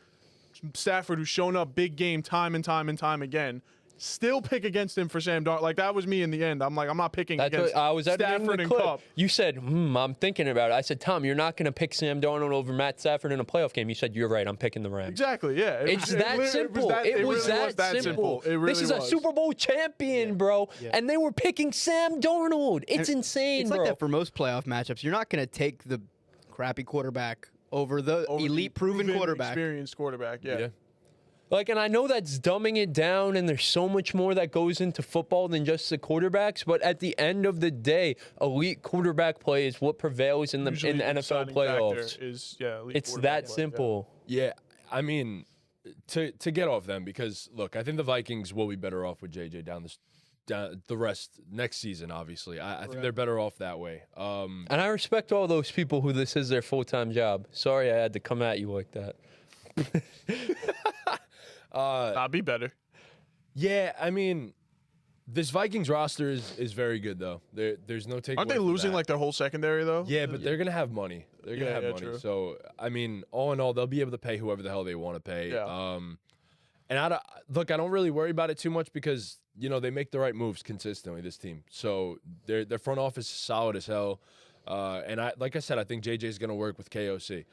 C: Stafford who's shown up big game time and time and time again, still pick against him for Sam Darnold. Like that was me in the end. I'm like, I'm not picking against Stafford and Cup.
D: You said, I'm thinking about it. I said, Tom, you're not going to pick Sam Darnold over Matt Stafford in a playoff game. You said, you're right. I'm picking the Rams.
C: Exactly, yeah.
D: It's that simple. It was that simple.
C: It really
D: this is a Super Bowl champion, bro. Yeah. And they were picking Sam Darnold. It's insane,
B: it's
D: bro.
B: It's like that for most playoff matchups. You're not going to take the crappy quarterback over the elite proven quarterback.
C: Experienced quarterback, yeah.
D: Like, and I know that's dumbing it down, and there's so much more that goes into football than just the quarterbacks. But at the end of the day, elite quarterback play is what prevails in the NFL playoffs. It's that simple.
A: Yeah, I mean, to get off them, because look, I think the Vikings will be better off with JJ down the rest next season. Obviously, I think they're better off that way.
D: And I respect all those people who this is their full-time job. Sorry, I had to come at you like that.
C: I'll be better.
A: Yeah, I mean, this Vikings roster is very good though. There's no takeaway.
C: Aren't they losing like their whole secondary though?
A: Yeah, but they're gonna have money. They're gonna have money. True. So I mean, all in all, they'll be able to pay whoever the hell they want to pay.
C: Yeah.
A: And I don't really worry about it too much because they make the right moves consistently. This team, so their front office is solid as hell. And like I said, I think JJ's gonna work with KOC.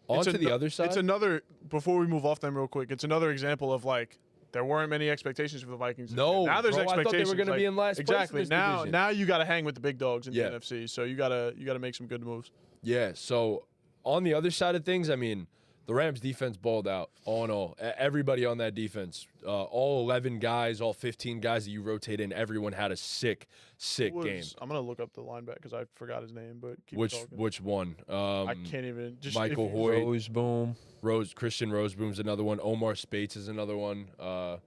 A: On to the other side.
C: It's another, before we move off them real quick, it's another example of like there weren't many expectations for the Vikings.
A: No,
C: now there's expectations.
A: I thought they were going to be in last place in this division.
C: Now you got to hang with the big dogs in the NFC. So you gotta make some good moves.
A: Yeah. So on the other side of things, I mean, the Rams defense balled out all in all. Everybody on that defense, all 11 guys, all 15 guys that you rotate in, everyone had a sick game.
C: I'm gonna look up the linebacker because I forgot his name. But keep
A: which
C: talking.
A: Which one?
C: I can't even. Just
A: Michael Hoyt,
D: Roseboom,
A: Christian Roseboom's another one. Omar Spates is another one.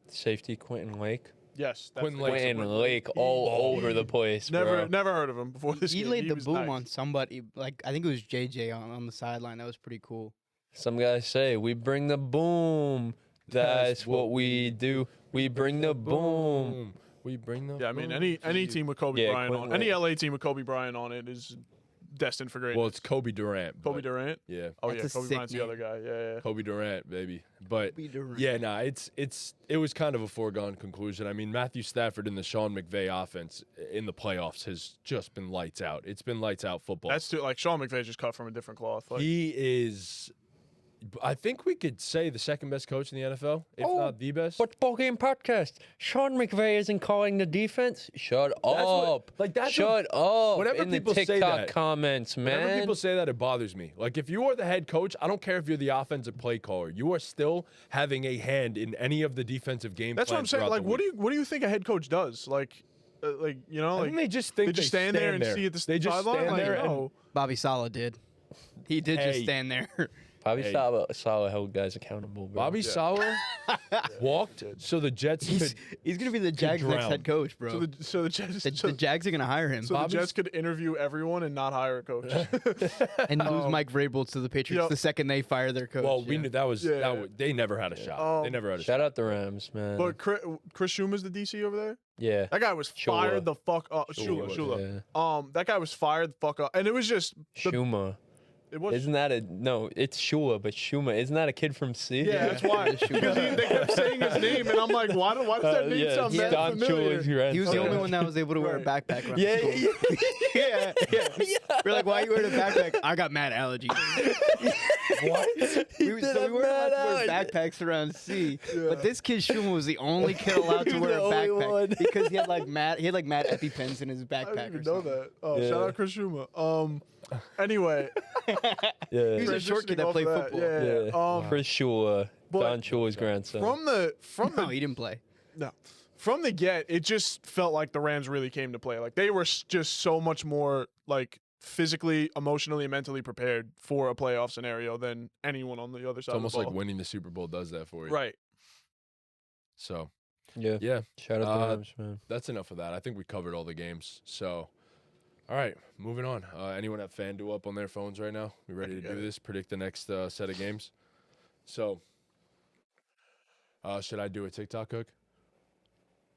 D: Safety Quentin Lake.
C: Yes.
A: Quinn
C: Lake.
D: Quinn Lake all over the place, bro.
C: Never heard of him before this
B: He
C: game.
B: laid the
C: was
B: boom
C: nice.
B: on somebody. Like I think it was JJ on the sideline. That was pretty cool.
D: Some guys say, we bring the boom. That's what we do. We bring the boom.
A: We bring the
C: Yeah, I mean,
A: boom.
C: any team with Kobe
D: Yeah,
C: Bryant
D: Quinn
C: on, any
D: Lake.
C: LA team with Kobe Bryant on it is destined for greatness.
A: Well, it's Kobe Durant.
C: Kobe
A: but-
C: Durant.
A: Yeah.
C: Oh
B: That's
C: yeah,
B: a
C: Kobe
B: sick
C: Bryant's the
B: name.
C: other guy. Yeah.
A: Kobe Durant, baby. But
B: Kobe Durant.
A: yeah, nah, it was kind of a foregone conclusion. I mean, Matthew Stafford in the Sean McVay offense in the playoffs has just been lights out. It's been lights out football.
C: That's too, like Sean McVay just cut from a different cloth. Like,
A: He is, I think we could say, the second best coach in the NFL, if
D: Oh,
A: not the best.
D: But BallGame podcast. Sean McVay isn't calling the defense. Shut
A: what-
D: up.
A: like, that's
D: Shut up.
A: whenever
D: in the
A: people say
D: TikTok
A: that-
D: comments,
A: Whenever
D: man.
A: people say that, it bothers me. Like, if you are the head coach, I don't care if you're the offensive play caller. You are still having a hand in any of the defensive game
C: that's what I'm
A: plans
C: saying.
A: throughout
C: Like,
A: the
C: what
A: week.
C: do you think a head coach does? Like you know,
A: I
C: like
A: think they just think
C: they just stand there and see at the
A: They just
C: sideline.
A: stand
C: Like,
A: there and
C: no.
B: Bobby Saleh did. He did just
A: Hey.
B: stand there.
D: Bobby
A: Hey.
D: Saleh held guys accountable, bro.
A: Bobby Saleh walked so the Jets could.
B: He's gonna be the Jags' next
A: drown.
B: head coach, bro.
C: So the Jets,
B: the Jags are gonna hire him
C: so the Jets could interview everyone and not hire a coach.
B: and lose Mike Vrabel to the Patriots
C: Yep.
B: the second they fire their coach.
A: Well, we
B: Yeah.
A: knew that was
C: Yeah.
A: they never had a shot. They never had a shot.
D: Shout out the Rams, man.
C: But Chris Schuma's the DC over there.
D: yeah.
C: That guy was
D: Shula.
C: fired the fuck up.
D: Shula,
C: Shula. That guy was fired the fuck up, and it was just
D: Shuma.
C: it was.
D: Isn't that no? It's Shula, but Shuma. Isn't that a kid from C?
C: Yeah, that's why. Because they kept saying his name, and I'm like, why does that name sound
D: it's
C: that
D: Don
C: familiar?
D: Shula's grandson.
B: He was the only one that was able to wear a
C: Right.
B: backpack around
D: Yeah,
B: school.
D: yeah.
B: yeah. We're like, why are you wearing a backpack? I got mad allergies.
A: What?
B: we weren't allowed to wear backpacks around C. But this kid Schumer was the only kid allowed to
D: He was
B: wear a
D: the only
B: backpack
D: one.
B: because he had like mad EpiPens in his
C: I
B: backpack.
C: didn't even
B: or
C: know
B: something.
C: that. Oh,
D: Yeah.
C: shout out Chris Schuma. Anyway,
D: Yeah.
B: He was a short kid that
C: transitioning
B: played
C: off of
B: football.
C: Yeah.
D: Yeah. Chris Shula,
C: but-
D: Don Shula's grandson.
C: From
B: No,
C: the
B: he didn't play.
C: no, from the get, it just felt like the Rams really came to play. Like they were just so much more like physically, emotionally, and mentally prepared for a playoff scenario than anyone on the other side.
A: It's almost
C: of the
A: like
C: ball.
A: winning the Super Bowl does that for you.
C: Right.
A: So
D: yeah.
A: yeah,
D: Shout out the Rams, man.
A: that's enough of that. I think we covered all the games. So, all right, moving on. Anyone have FanDuel up on their phones right now? We ready to
C: got
A: do
C: it.
A: this? Predict the next set of games. So, should I do a TikTok hook?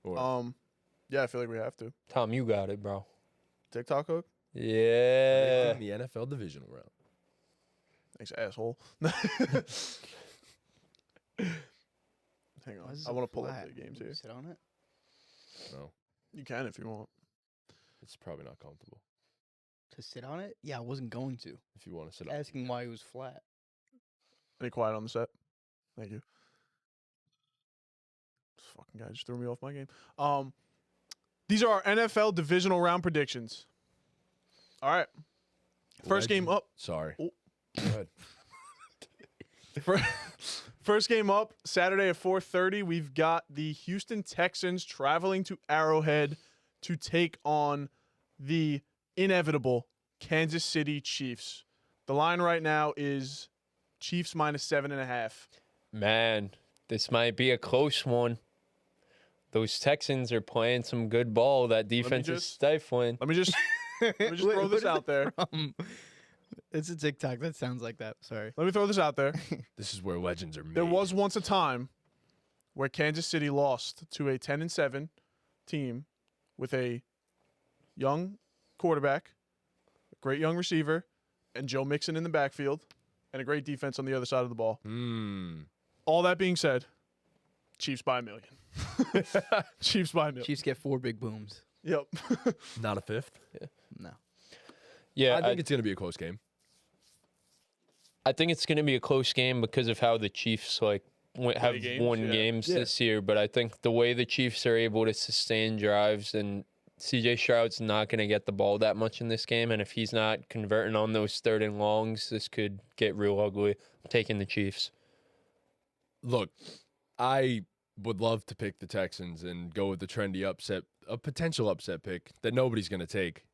A: Or
C: Yeah, I feel like we have to.
D: Tom, you got it, bro.
C: TikTok hook.
D: Yeah.
A: in the NFL divisional round?
C: Thanks, asshole. Hang
B: Why
C: on.
B: is
C: I
B: it
C: want to pull up
B: flat?
C: the games
B: Can you
C: here.
B: Sit on it.
A: No,
C: You can if you want.
A: it's probably not comfortable.
B: To sit on it? Yeah, I wasn't going to.
A: If you want to sit up.
B: Asking why it was flat.
C: Any quiet on the set? Thank you. This fucking guy just threw me off my game. These are our NFL divisional round predictions. All right. First game up.
A: Sorry.
C: Oh.
A: Go ahead.
C: First game up, Saturday at 4:30. We've got the Houston Texans traveling to Arrowhead to take on the inevitable Kansas City Chiefs. The line right now is Chiefs minus 7.5.
D: Man, this might be a close one. Those Texans are playing some good ball. That defense is
C: just-
D: stifling.
C: Let me just throw this out there.
B: It's a TikTok that sounds like that. Sorry.
C: Let me throw this out there.
A: This is where legends are made.
C: There was once a time where Kansas City lost to a 10-7 team with a young quarterback, a great young receiver, and Joe Mixon in the backfield, and a great defense on the other side of the ball. All that being said, Chiefs by 1 million. Chiefs by 1 million.
B: Chiefs get 4 big booms.
C: Yep.
A: not a fifth.
B: No.
D: Yeah,
A: I think it's going to be a close game.
D: I think it's going to be a close game because of how the Chiefs have
C: games,
D: won
C: yeah.
D: games
A: Yeah.
D: this year. But I think the way the Chiefs are able to sustain drives, and CJ Stroud's not going to get the ball that much in this game, and if he's not converting on those third and longs, this could get real ugly. I'm taking the Chiefs.
A: Look, I would love to pick the Texans and go with the trendy upset, a potential upset pick that nobody's going to take.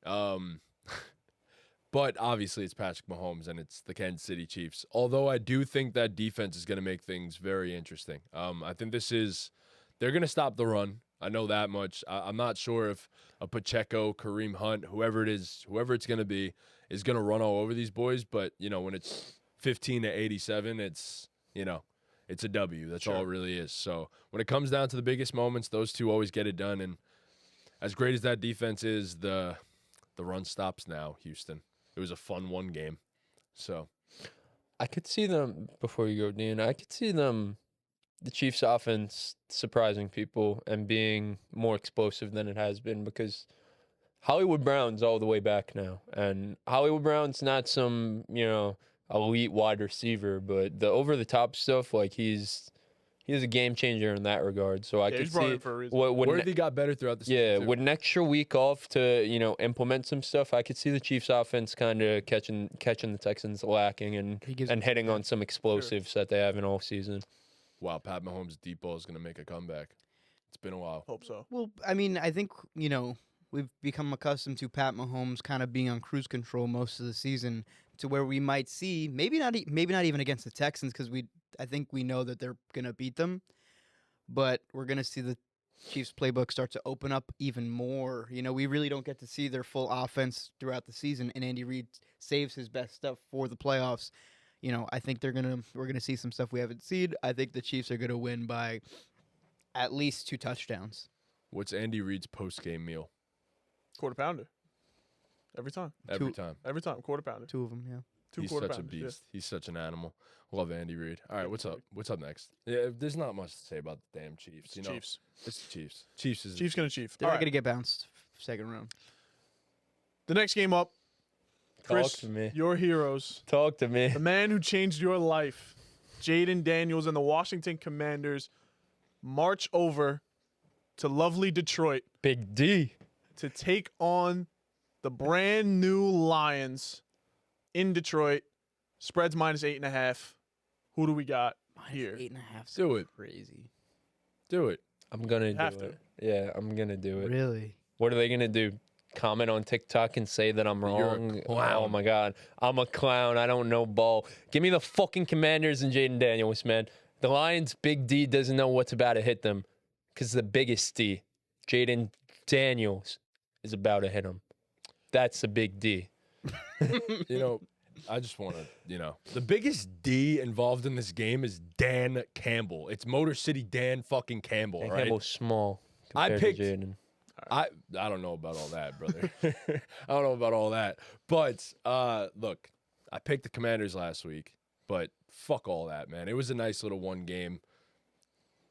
A: But obviously it's Patrick Mahomes and it's the Kansas City Chiefs. Although I do think that defense is going to make things very interesting. I think they're going to stop the run. I know that much. I'm not sure if a Pacheco, Kareem Hunt, whoever it's going to be, is going to run all over these boys. But, when it's 15-87, it's, it's a W. That's all it really is. So when it comes down to the biggest moments, those two always get it done. And as great as that defense is, the run stops now, Houston. It was a fun one game. So
D: I could see them, before you go, Dean, I could see them, the Chiefs offense, surprising people and being more explosive than it has been, because Hollywood Brown's all the way back now. And Hollywood Brown's not some, elite wide receiver, but the over-the-top stuff, like he's a game changer in that regard. So I could see
A: Worthy got better throughout the season.
D: Yeah, with an extra week off to implement some stuff, I could see the Chiefs offense kind of catching the Texans lacking and hitting on some explosives that they haven't all season.
A: Wow, Pat Mahomes' deep ball is going to make a comeback. It's been a while.
C: Hope so.
B: Well, I mean, I think, we've become accustomed to Pat Mahomes kind of being on cruise control most of the season, to where we might see, maybe not even against the Texans, because I think we know that they're going to beat them, but we're going to see the Chiefs playbook start to open up even more. We really don't get to see their full offense throughout the season, and Andy Reid saves his best stuff for the playoffs. I think we're gonna see some stuff we haven't seen. I think the Chiefs are gonna win by at least 2 touchdowns.
A: What's Andy Reid's post-game meal?
C: Quarter pounder. Every time.
A: Every time.
C: Every time. Quarter pounder.
B: 2 of them, yeah.
A: He's
C: quarter
A: such a
C: pounders,
A: beast. He's such an animal. Love Andy Reid. All right, what's up? What's up next? Yeah, there's not much to say about the damn Chiefs.
C: Chiefs.
A: It's the Chiefs.
C: Chiefs gonna Chief.
B: They're not gonna get bounced second round.
C: The next game up. Chris,
D: Talk to me.
C: your heroes.
D: Talk to me.
C: The man who changed your life, Jayden Daniels and the Washington Commanders, march over to lovely Detroit
D: Big D.
C: to take on the brand new Lions in Detroit. Spreads -8.5. Who do we got here?
B: -8.5.
A: Do it.
B: Crazy.
A: Do it.
D: I'm gonna
C: Have
D: do
C: to.
D: it. Yeah, I'm gonna do it.
B: Really?
D: What are they gonna do? Comment on TikTok and say that I'm
A: You're a
D: wrong?
A: clown.
D: Oh my God, I'm a clown. I don't know ball. Give me the fucking Commanders and Jayden Daniels, man. The Lions' Big D doesn't know what's about to hit them, because the biggest D, Jayden Daniels, is about to hit him. That's the big D.
A: I just want to, the biggest D involved in this game is Dan Campbell. It's Motor City Dan fucking Campbell,
D: And
A: right?
D: Campbell's small.
A: I
D: compared
A: picked-
D: to Jayden.
A: I don't know about all that, brother. I don't know about all that. But look, I picked the Commanders last week, but fuck all that, man. It was a nice little one game.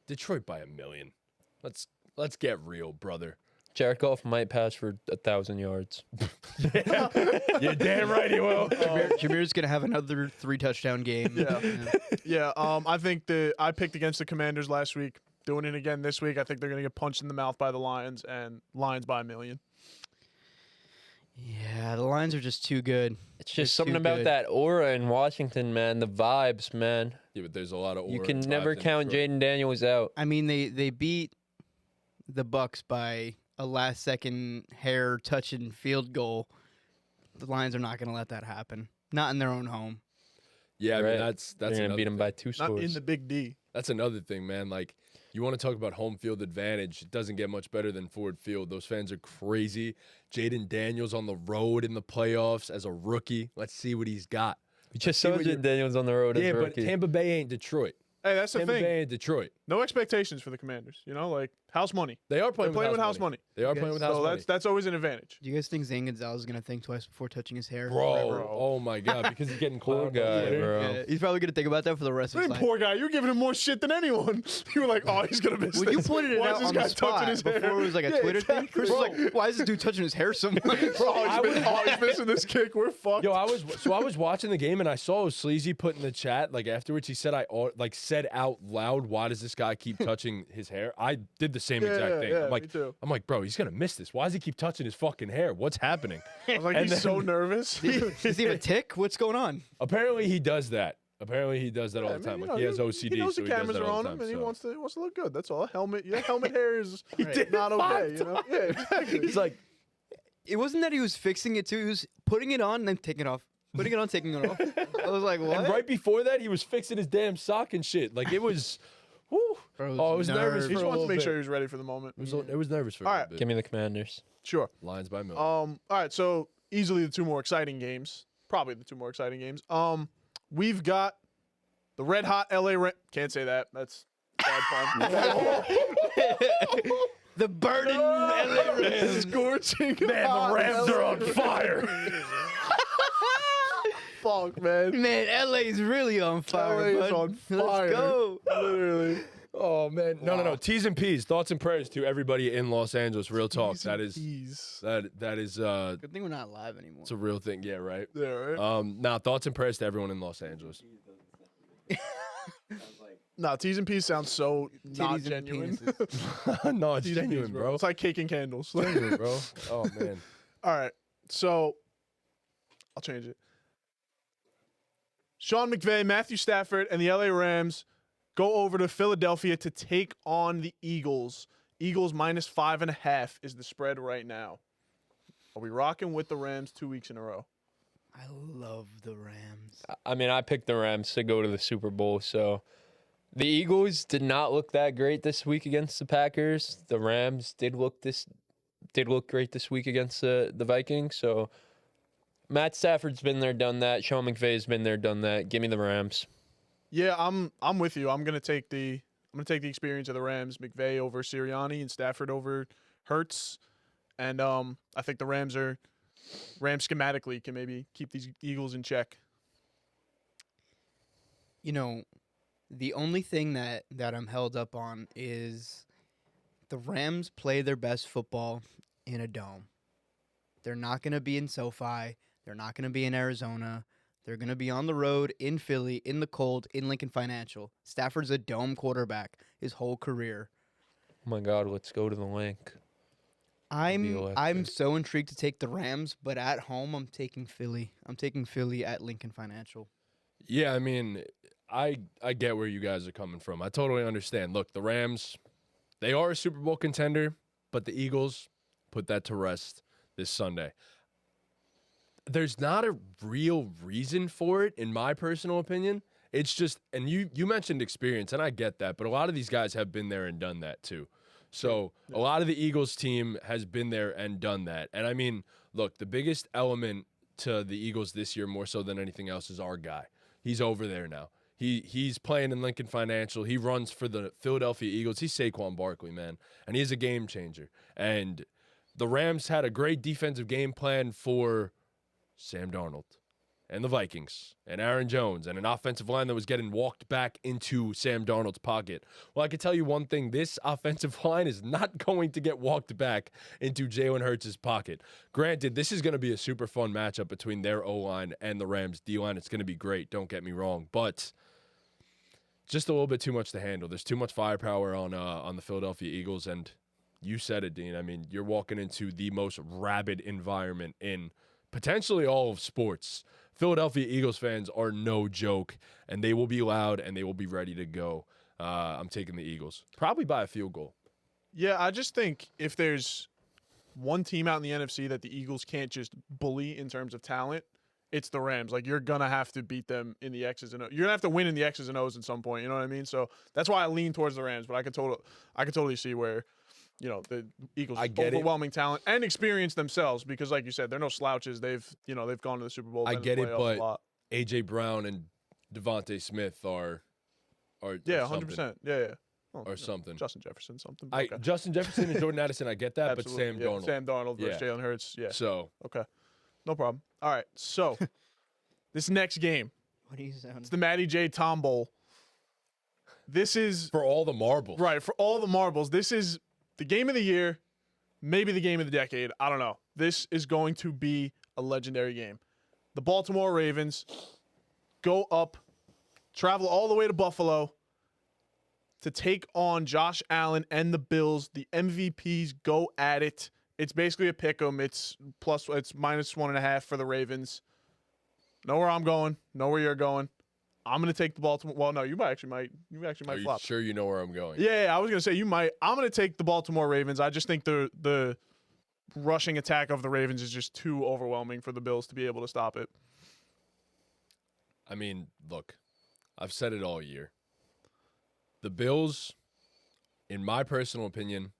A: Detroit by 1,000,000. Let's get real, brother.
D: Jared Goff might pass for 1,000 yards.
A: You're damn right he will.
B: Jameer's gonna have another 3-touchdown game.
C: Yeah. I think I picked against the Commanders last week. Doing it again this week. I think they're going to get punched in the mouth by the Lions, and Lions by 1,000,000.
B: Yeah, the Lions are just too good.
D: It's
B: They're
D: just something
B: too
D: about
B: good.
D: that aura in Washington, man. The vibes, man.
A: Yeah, but there's a lot of
D: You
A: aura
D: can
A: and
D: never
A: vibes in
D: count
A: Detroit.
D: Jayden Daniels out.
B: I mean, they beat the Bucks by a last-second hair-touching field goal. The Lions are not going to let that happen. Not in their own home.
A: Yeah, I
D: Right.
A: mean that's
D: They're going to
A: another
D: beat him
A: thing.
D: by 2
C: Not
D: scores.
C: in the big D.
A: That's another thing, man. Like, you want to talk about home field advantage. It doesn't get much better than Ford Field. Those fans are crazy. Jayden Daniels on the road in the playoffs as a rookie. Let's see what he's got.
D: We just
A: see
D: saw
A: what you're-
D: Jayden Daniels on the road as
A: Yeah,
D: a
A: but
D: rookie.
A: Tampa Bay ain't Detroit.
C: Hey, that's the
A: Tampa
C: thing.
A: Bay ain't Detroit.
C: No expectations for the Commanders. Like house money.
A: They are
C: They're
A: playing,
C: playing with house
A: money.
C: money.
A: They are
B: You
A: playing
B: guys-
A: with house
C: So
A: money.
C: that's always an advantage.
B: Do you guys think Zane Gonzalez is going to think twice before touching his hair?
A: Bro, oh my God, because he's getting
D: Poor
A: clowned on
D: guy,
A: Twitter.
D: bro.
B: Yeah, he's probably going to think about that for the rest of his life.
C: Poor guy, you're giving him more shit than anyone. You were like, oh, he's gonna miss
B: Well,
C: this.
B: you pointed it
C: Why is
B: out
C: this
B: on
C: guy
B: the spot
C: touching his
B: before
C: hair?
B: it was like a
C: Yeah,
B: Twitter thing.
C: exactly.
B: Chris was like, why is this dude touching his hair so much?
C: He's missing this kick. We're fucked.
A: Yo, I was watching the game and I saw Sleazy put in the chat like afterwards. He said said out loud, "Why does this guy keep touching his hair?" I did the same exact thing.
C: Yeah,
A: I'm like,
C: me too.
A: bro, he's gonna miss this. Why does he keep touching his fucking hair? What's happening?
C: I was like,
A: And
C: he's so
A: then-
C: nervous.
B: Does he have a tick? What's going on?
A: Apparently he does that. All the time. Like he has OCD,
C: He knows
A: so
C: the
A: he does
C: cameras
A: that
C: are
A: all
C: on
A: the
C: him,
A: time.
C: and he
A: so.
C: wants to look good. That's all. Helmet hair is
A: did
C: not
A: it 5
C: okay. Yeah, exactly.
A: He's like,
B: It wasn't that he was fixing it too. He was putting it on and then taking it off. Putting it on, taking it off. I was like, what?
A: and right before that, he was fixing his damn sock and shit. Like it was, Woo.
B: Bro's
A: Oh, I was nervous
C: He
A: for
C: just
A: a
C: wants to
A: little
C: make
A: bit.
C: sure he was ready for the moment.
A: It was nervous for
C: All
A: a
C: right.
A: little bit.
D: Give me the Commanders.
C: Sure.
A: Lions by Mill.
C: All right, so easily the two more exciting games. Probably the two more exciting games. We've got the red hot LA Can't say that. That's bad pun.
B: The burning LA Rams.
C: Scorching.
A: Man,
C: hot
A: the Rams
C: LA
A: are on fire.
C: Fuck, man.
B: Man, LA's really on fire.
C: LA is
B: bud.
C: on fire.
B: Let's go.
C: Literally.
A: Oh man, no. T's and P's. Thoughts and prayers to everybody in Los Angeles. Real talk. That is
B: Good thing we're not live anymore.
A: it's a real thing. Yeah, right.
C: Yeah, right?
A: Now thoughts and prayers to everyone in Los Angeles.
C: Nah, T's and P's sounds so not
B: Titties and
C: genuine.
B: penises.
A: No, it's
C: T's and P's,
A: genuine, bro.
C: It's like cake and candles.
A: Genuine, bro. Oh man.
C: All right, so I'll change it. Sean McVay, Matthew Stafford, and the LA Rams go over to Philadelphia to take on the Eagles. Eagles -5.5 is the spread right now. Are we rocking with the Rams 2 weeks in a row?
B: I love the Rams.
D: I mean, I picked the Rams to go to the Super Bowl, so the Eagles did not look that great this week against the Packers. The Rams did look great this week against the Vikings. So Matt Stafford's been there, done that. Sean McVay's been there, done that. Give me the Rams.
C: Yeah, I'm with you. I'm gonna take the experience of the Rams. McVay over Sirianni and Stafford over Hurts, and I think the Rams schematically can maybe keep these Eagles in check.
B: You know, the only thing that I'm held up on is the Rams play their best football in a dome. They're not going to be in SoFi. They're not going to be in Arizona. They're going to be on the road in Philly, in the cold, in Lincoln Financial. Stafford's a dome quarterback his whole career.
D: Oh my God, let's go to the link.
B: I'm
D: electric.
B: so intrigued to take the Rams, but at home I'm taking Philly. I'm taking Philly at Lincoln Financial.
A: Yeah, I mean, I get where you guys are coming from. I totally understand. Look, the Rams, they are a Super Bowl contender, but the Eagles put that to rest this Sunday. There's not a real reason for it, in my personal opinion. It's just, and you mentioned experience, and I get that, but a lot of these guys have been there and done that too. So a lot of the Eagles team has been there and done that. And I mean, look, the biggest element to the Eagles this year, more so than anything else, is our guy. He's over there now. He's playing in Lincoln Financial. He runs for the Philadelphia Eagles. He's Saquon Barkley, man, and he's a game changer. And the Rams had a great defensive game plan for Sam Darnold and the Vikings and Aaron Jones and an offensive line that was getting walked back into Sam Darnold's pocket. Well, I can tell you one thing. This offensive line is not going to get walked back into Jalen Hurts' pocket. Granted, this is going to be a super fun matchup between their O-line and the Rams' D-line. It's going to be great. Don't get me wrong. But just a little bit too much to handle. There's too much firepower on the Philadelphia Eagles. And you said it, Dean. I mean, you're walking into the most rabid environment in potentially all of sports. Philadelphia Eagles fans are no joke, and they will be loud, and they will be ready to go. I'm taking the Eagles, probably by a field goal.
C: Yeah, I just think if there's one team out in the NFC that the Eagles can't just bully in terms of talent, it's the Rams. Like, you're going to have to beat them in the X's and O's. You're going to have to win in the X's and O's at some point, you know what I mean? So that's why I lean towards the Rams, but I could totally see where, you know, the Eagles overwhelming talent and experience themselves, because like you said, they're no slouches. They've gone to the Super Bowl.
A: I
C: been
A: get
C: in the
A: it,
C: playoffs a
A: but
C: lot.
A: A.J. Brown and Devontae Smith are
C: Yeah,
A: something.
C: 100%. Yeah. Oh,
A: Or something.
C: Justin Jefferson, something. but okay.
A: Justin Jefferson and Jordan Addison, I get that, but
C: Absolutely,
A: Sam
C: yeah.
A: Darnold.
C: Sam Darnold versus
A: Yeah.
C: Jalen Hurts. Yeah.
A: So
C: Okay. No problem. All right. So this next game,
B: What do you sound?
C: it's the Matty J. Tom Bowl. This is
A: for all the marbles,
C: right for all the marbles. This is the game of the year, maybe the game of the decade. I don't know. This is going to be a legendary game. The Baltimore Ravens go up, travel all the way to Buffalo to take on Josh Allen and the Bills. The MVPs go at it. It's basically a pick 'em. It's -1.5 for the Ravens. Know where I'm going. Know where you're going. I'm gonna take the Baltimore. Well, no, you actually might
A: Are you
C: flop.
A: sure you know where I'm going?
C: Yeah, I was gonna say you might. I'm gonna take the Baltimore Ravens. I just think the rushing attack of the Ravens is just too overwhelming for the Bills to be able to stop it.
A: I mean, look, I've said it all year. The Bills, in my personal opinion,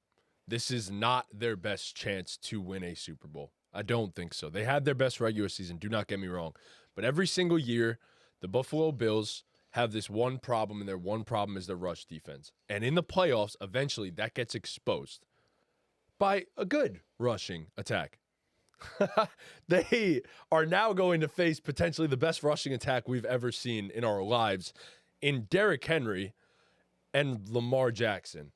A: this is not their best chance to win a Super Bowl. I don't think so. They had their best regular season, do not get me wrong. But every single year, the Buffalo Bills have this one problem, and their one problem is their rush defense. And in the playoffs, eventually that gets exposed by a good rushing attack. They are now going to face potentially the best rushing attack we've ever seen in our lives in Derrick Henry and Lamar Jackson.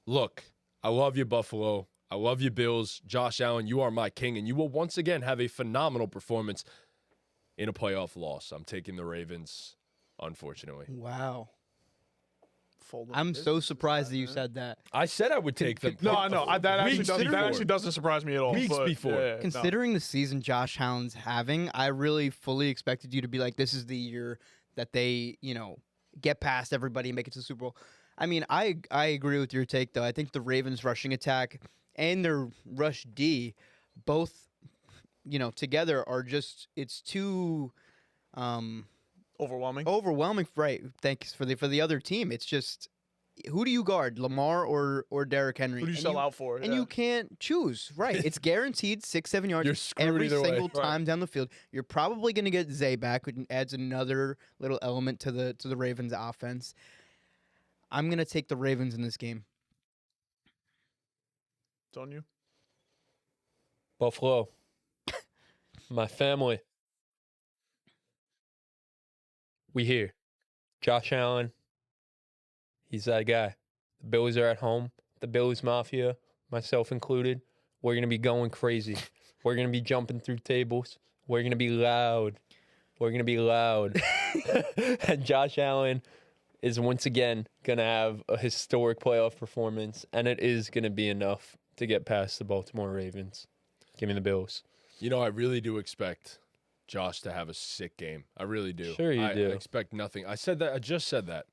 A: Look, I love you, Buffalo. I love you, Bills. Josh Allen, you are my king, and you will once again have a phenomenal performance in a playoff loss. I'm taking the Ravens, unfortunately.
B: Wow.
C: Fold
B: I'm so surprised that you said that.
A: I said I would take them.
C: No, I know. That actually doesn't surprise me at all.
A: Weeks
C: but,
A: before.
C: no.
B: Considering the season Josh Allen's having, I really fully expected you to be like, this is the year that they, get past everybody and make it to the Super Bowl. I mean, I agree with your take, though. I think the Ravens' rushing attack and their rush D, both, together are just, it's too
C: Overwhelming.
B: right? Thanks for the other team. It's just, who do you guard, Lamar or Derrick Henry?
C: Who do you sell out for?
B: And you can't choose, right? It's guaranteed 6-7 yards
A: You're screwed
B: every
A: either way.
B: single time down the field. You're probably going to get Zay back, which adds another little element to the Ravens' offense. I'm going to take the Ravens in this game.
C: It's on you.
D: Buffalo. My family. We here. Josh Allen. He's that guy. The Bills are at home. The Bills Mafia, myself included, we're going to be going crazy. We're going to be jumping through tables. We're going to be loud. We're going to be loud. And Josh Allen is once again going to have a historic playoff performance, and it is going to be enough to get past the Baltimore Ravens. Give me the Bills.
A: I really do expect Josh to have a sick game. I really do.
D: Sure you do.
A: I expect nothing. I said that. I just said that.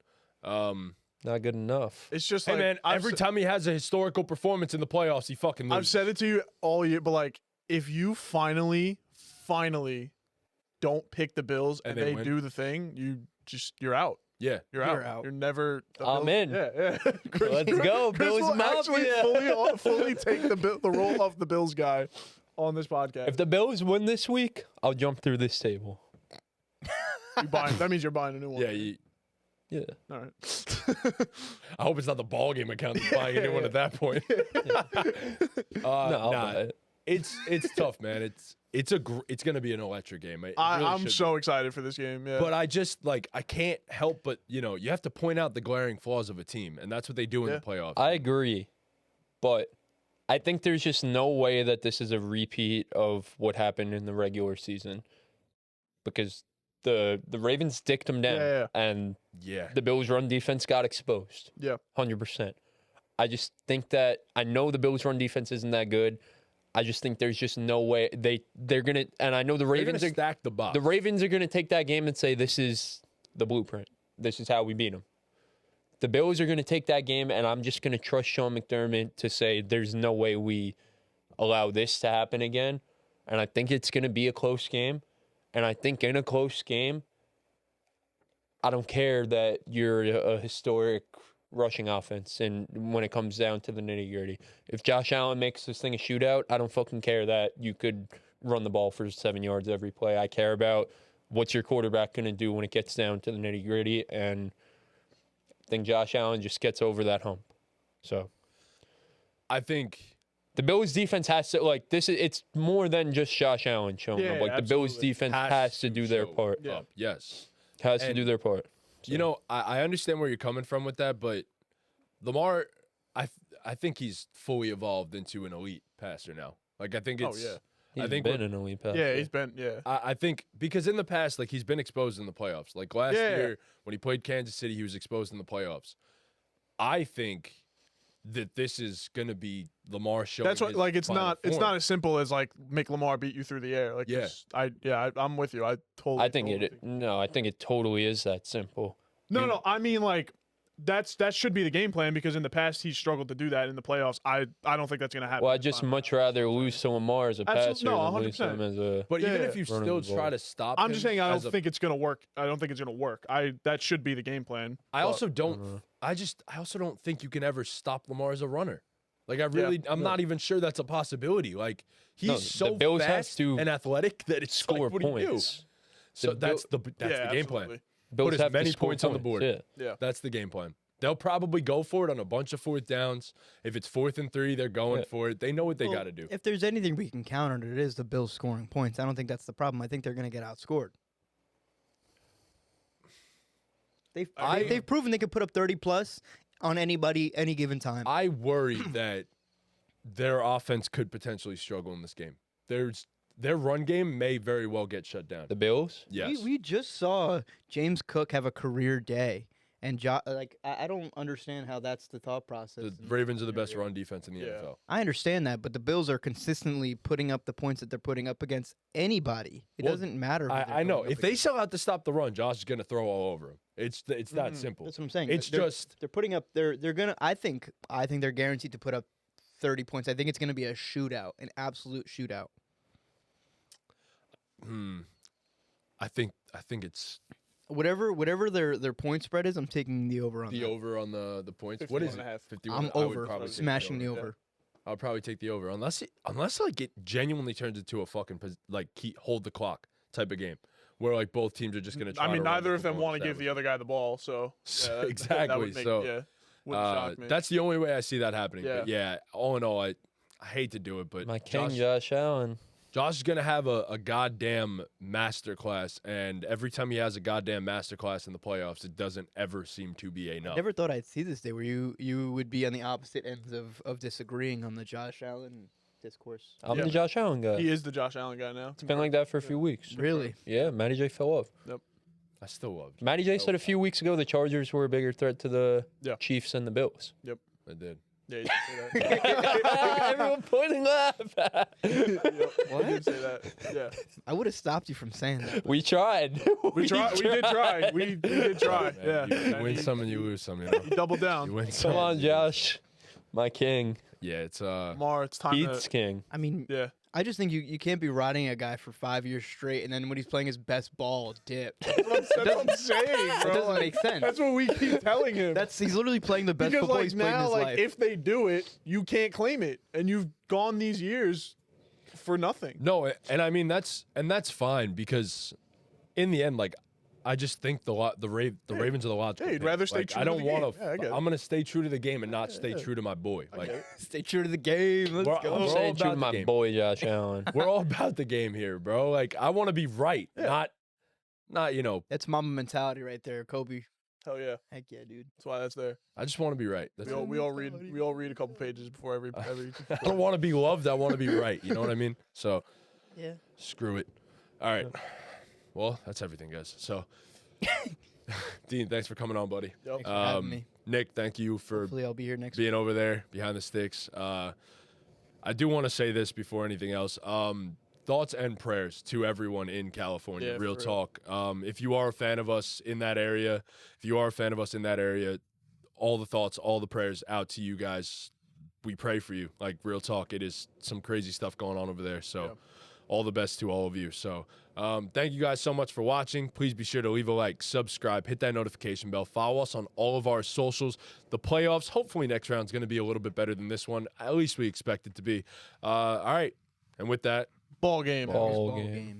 D: Not good enough.
C: It's just
A: Hey,
C: like,
A: man, every time he has a historical performance in the playoffs, he fucking loses.
C: I've said it to you all year, but like, if you finally don't pick the Bills and
A: they
C: they
A: win?
C: do the thing, you're out.
A: Yeah.
C: You're out. You're never.
D: I'm in.
C: Yeah.
D: Let's go,
C: Chris
D: Bills
C: will actually
D: Mafia.
C: fully take the role of the Bills guy on this podcast.
D: If the Bills win this week, I'll jump through this table.
C: That means you're buying a new one.
A: Yeah.
D: Yeah.
C: All right.
A: I hope it's not the BallGame account that's buying anyone at that point.
D: No, I'll buy it.
A: It's tough, man. It's gonna be an electric game.
C: I'm so excited for this game. Yeah.
A: But I just I can't help but you have to point out the glaring flaws of a team, and that's what they do in the playoffs.
D: I agree, but I think there's just no way that this is a repeat of what happened in the regular season, because the Ravens dicked them down, and the Bills' run defense got exposed.
C: Yeah,
D: 100%. I just think that I know the Bills' run defense isn't that good. I just think there's just no way they're gonna. And I know the Ravens are
A: stack the box.
D: The Ravens are gonna take that game and say, "This is the blueprint. This is how we beat them." The Bills are gonna take that game, and I'm just gonna trust Sean McDermott to say, "There's no way we allow this to happen again." And I think it's gonna be a close game. And I think in a close game, I don't care that you're a historic rushing offense, and when it comes down to the nitty-gritty. If Josh Allen makes this thing a shootout, I don't fucking care that you could run the ball for 7 yards every play. I care about what's your quarterback going to do when it gets down to the nitty-gritty, and I think Josh Allen just gets over that hump. So
A: I think
D: the Bills' defense has to, it's more than just Josh Allen showing up. The Bills' defense has to do their part.
A: Yeah. Yes.
D: Has to do their part. So.
A: I understand where you're coming from with that, but Lamar, I think he's fully evolved into an elite passer now. I think it's.
C: Oh, yeah.
D: He's been an elite passer.
C: Yeah, he's been. Yeah.
A: I think because in the past, he's been exposed in the playoffs. Last year when he played Kansas City, he was exposed in the playoffs. I think that this is going to be Lamar showing. That's what.
C: It's not as simple as make Lamar beat you through the air. I'm with you. I think it totally is that simple.
D: No,
C: I mean that should be the game plan because in the past he's struggled to do that in the playoffs. I don't think that's going to happen.
D: Well, I'd
C: this
D: just
C: time.
D: much rather lose to Lamar as a
C: Absolutely.
D: passer
C: No,
D: than lose to him
C: 100%.
D: as a.
A: But
C: Yeah,
A: even
C: yeah.
A: if you
D: Running
A: still
D: the ball.
A: try to stop
C: I'm
A: him
C: just saying I
A: as
C: don't
A: a-
C: think it's going to work. I don't think it's going to work. That should be the game plan.
A: I
C: but-
A: also don't. I also don't think you can ever stop Lamar as a runner. Like I'm not even sure that's a possibility. Like he's
D: No, the
A: so
D: Bills have
A: fast
D: to
A: and athletic that it's
D: Score
A: like, what do you do?
D: points.
A: So
D: The
A: that's the
C: Yeah,
A: game plan.
C: absolutely.
D: Bills
A: Put as
D: have to
A: many
D: score
A: points on the board.
D: Yeah.
C: Yeah.
A: That's the game plan. They'll probably go for it on a bunch of 4th downs. If it's 4th and 3, they're going
D: Yeah.
A: for it. They know what they
B: Well,
A: got to do.
B: If there's anything we can count on, it is the Bills scoring points. I don't think that's the problem. I think they're going to get outscored. They've proven they could put up 30 plus on anybody any given time.
A: I worry that their offense could potentially struggle in this game. Their run game may very well get shut down.
D: The Bills.
A: Yes.
B: We just saw James Cook have a career day, and I don't understand how that's the thought process.
A: The Ravens are the best run defense in the NFL.
B: I understand that, but the Bills are consistently putting up the points that they're putting up against anybody. It
A: Well,
B: doesn't matter. Who they're
A: I know.
B: going up
A: If they
B: against.
A: sell out to stop the run, Josh is going to throw all over him. It's that simple.
B: That's what I'm saying.
A: It's
B: They're-
A: just
B: they're putting up. They're gonna. I think they're guaranteed to put up 30 points. I think it's gonna be a shootout, an absolute shootout.
A: I think it's
B: Whatever their point spread is, I'm taking the over on
A: the
B: that.
A: over on the points. What is it?
C: 51.5.
A: 51.
B: I'm
A: I would
B: over,
A: probably take
B: smashing the
A: over.
B: over.
A: I'll probably take the over unless like it genuinely turns into a fucking hold the clock type of game where like both teams are just going to try
C: I mean,
A: to run
C: neither
A: the
C: of them
A: football
C: want to give the
A: established.
C: other guy the ball, so yeah, that
A: Exactly,
C: would make,
A: so,
C: wouldn't shock me.
A: That's the only way I see that happening.
C: Yeah.
A: But yeah, all in all, I hate to do it, but
D: My king, Josh Allen.
A: Josh is going to have a goddamn masterclass, and every time he has a goddamn masterclass in the playoffs, it doesn't ever seem to be enough.
B: Never thought I'd see this day where you would be on the opposite ends of disagreeing on the Josh Allen discourse.
D: I'm
C: Yeah.
D: the Josh Allen guy.
C: He is the Josh Allen guy now.
D: It's been like that for a few weeks.
B: Really?
D: Yeah, Matty J fell off.
A: I still love Josh.
D: Matty J said a few weeks ago the Chargers were a bigger threat to the
C: Yeah.
D: Chiefs and the Bills.
A: I did.
C: Yeah, he did say that.
D: Everyone pointing laugh.
C: He did say that. Yeah.
B: I would have stopped you from saying that.
D: We tried.
C: We tried. We did try. We did try.
A: Man,
C: Yeah.
A: you
C: And
A: win
C: he-
A: some and you lose some, you know.
C: He doubled
A: You
C: down.
A: win some.
D: Come on,
A: and you lose some.
D: Josh. My king.
A: Yeah, it's
C: Mar, it's time
D: Pete's
C: to.
D: king.
B: I mean,
C: Yeah.
B: I just think you can't be riding a guy for 5 years straight, and then when he's playing his best ball, dip.
C: That's what I'm saying,
B: That
C: bro.
B: doesn't
C: Like,
B: make sense.
C: That's what we keep telling him.
B: He's literally playing the best
C: because
B: football
C: like
B: he's played in
C: now,
B: his
C: like
B: life.
C: if they do it, you can't claim it, and you've gone these years for nothing.
A: No, and I mean that's fine because in the end, like I just think the Ravens are the logical.
C: Yeah, you'd
A: pick.
C: rather stay
A: Like,
C: true
A: I
C: to
A: don't
C: the
A: want
C: game. Yeah, I get it.
A: I'm gonna stay true to the game and not stay true to my boy. Like
B: Stay true to the game. Let's
A: We're-
B: go.
A: I'm
D: I'm
A: all
D: saying true
A: about
D: to
A: the
D: my
A: game.
D: boy Josh Allen.
A: we're all about the game here, bro. Like I want to be right, not
B: That's Mamba mentality right there, Kobe.
C: Hell yeah,
B: Heck yeah, dude.
C: that's why that's there.
A: I just want to be right. That's it.
C: We all read a couple pages before every.
A: I don't want to be loved. I want to be right. You know what I mean? So
B: Yeah.
A: screw it. All right. Well, that's everything, guys. So, Dean, thanks for coming on, buddy.
C: Yep.
B: Thanks for having me.
A: Nick, thank you for
B: Hopefully I'll be here next week.
A: being over there behind the sticks. I do want to say this before anything else. Thoughts and prayers to everyone in California.
C: Yeah,
A: Real
C: for
A: talk. If you are a fan of us in that area, all the thoughts, all the prayers out to you guys. We pray for you. Like real talk. It is some crazy stuff going on over there. So
C: Yeah.
A: all the best to all of you. So thank you guys so much for watching. Please be sure to leave a like, subscribe, hit that notification bell, follow us on all of our socials. The playoffs, hopefully next round is going to be a little bit better than this one. At least we expect it to be. All right. And with that,
C: Ball game.
D: Ball
B: Ball
D: game.
B: game.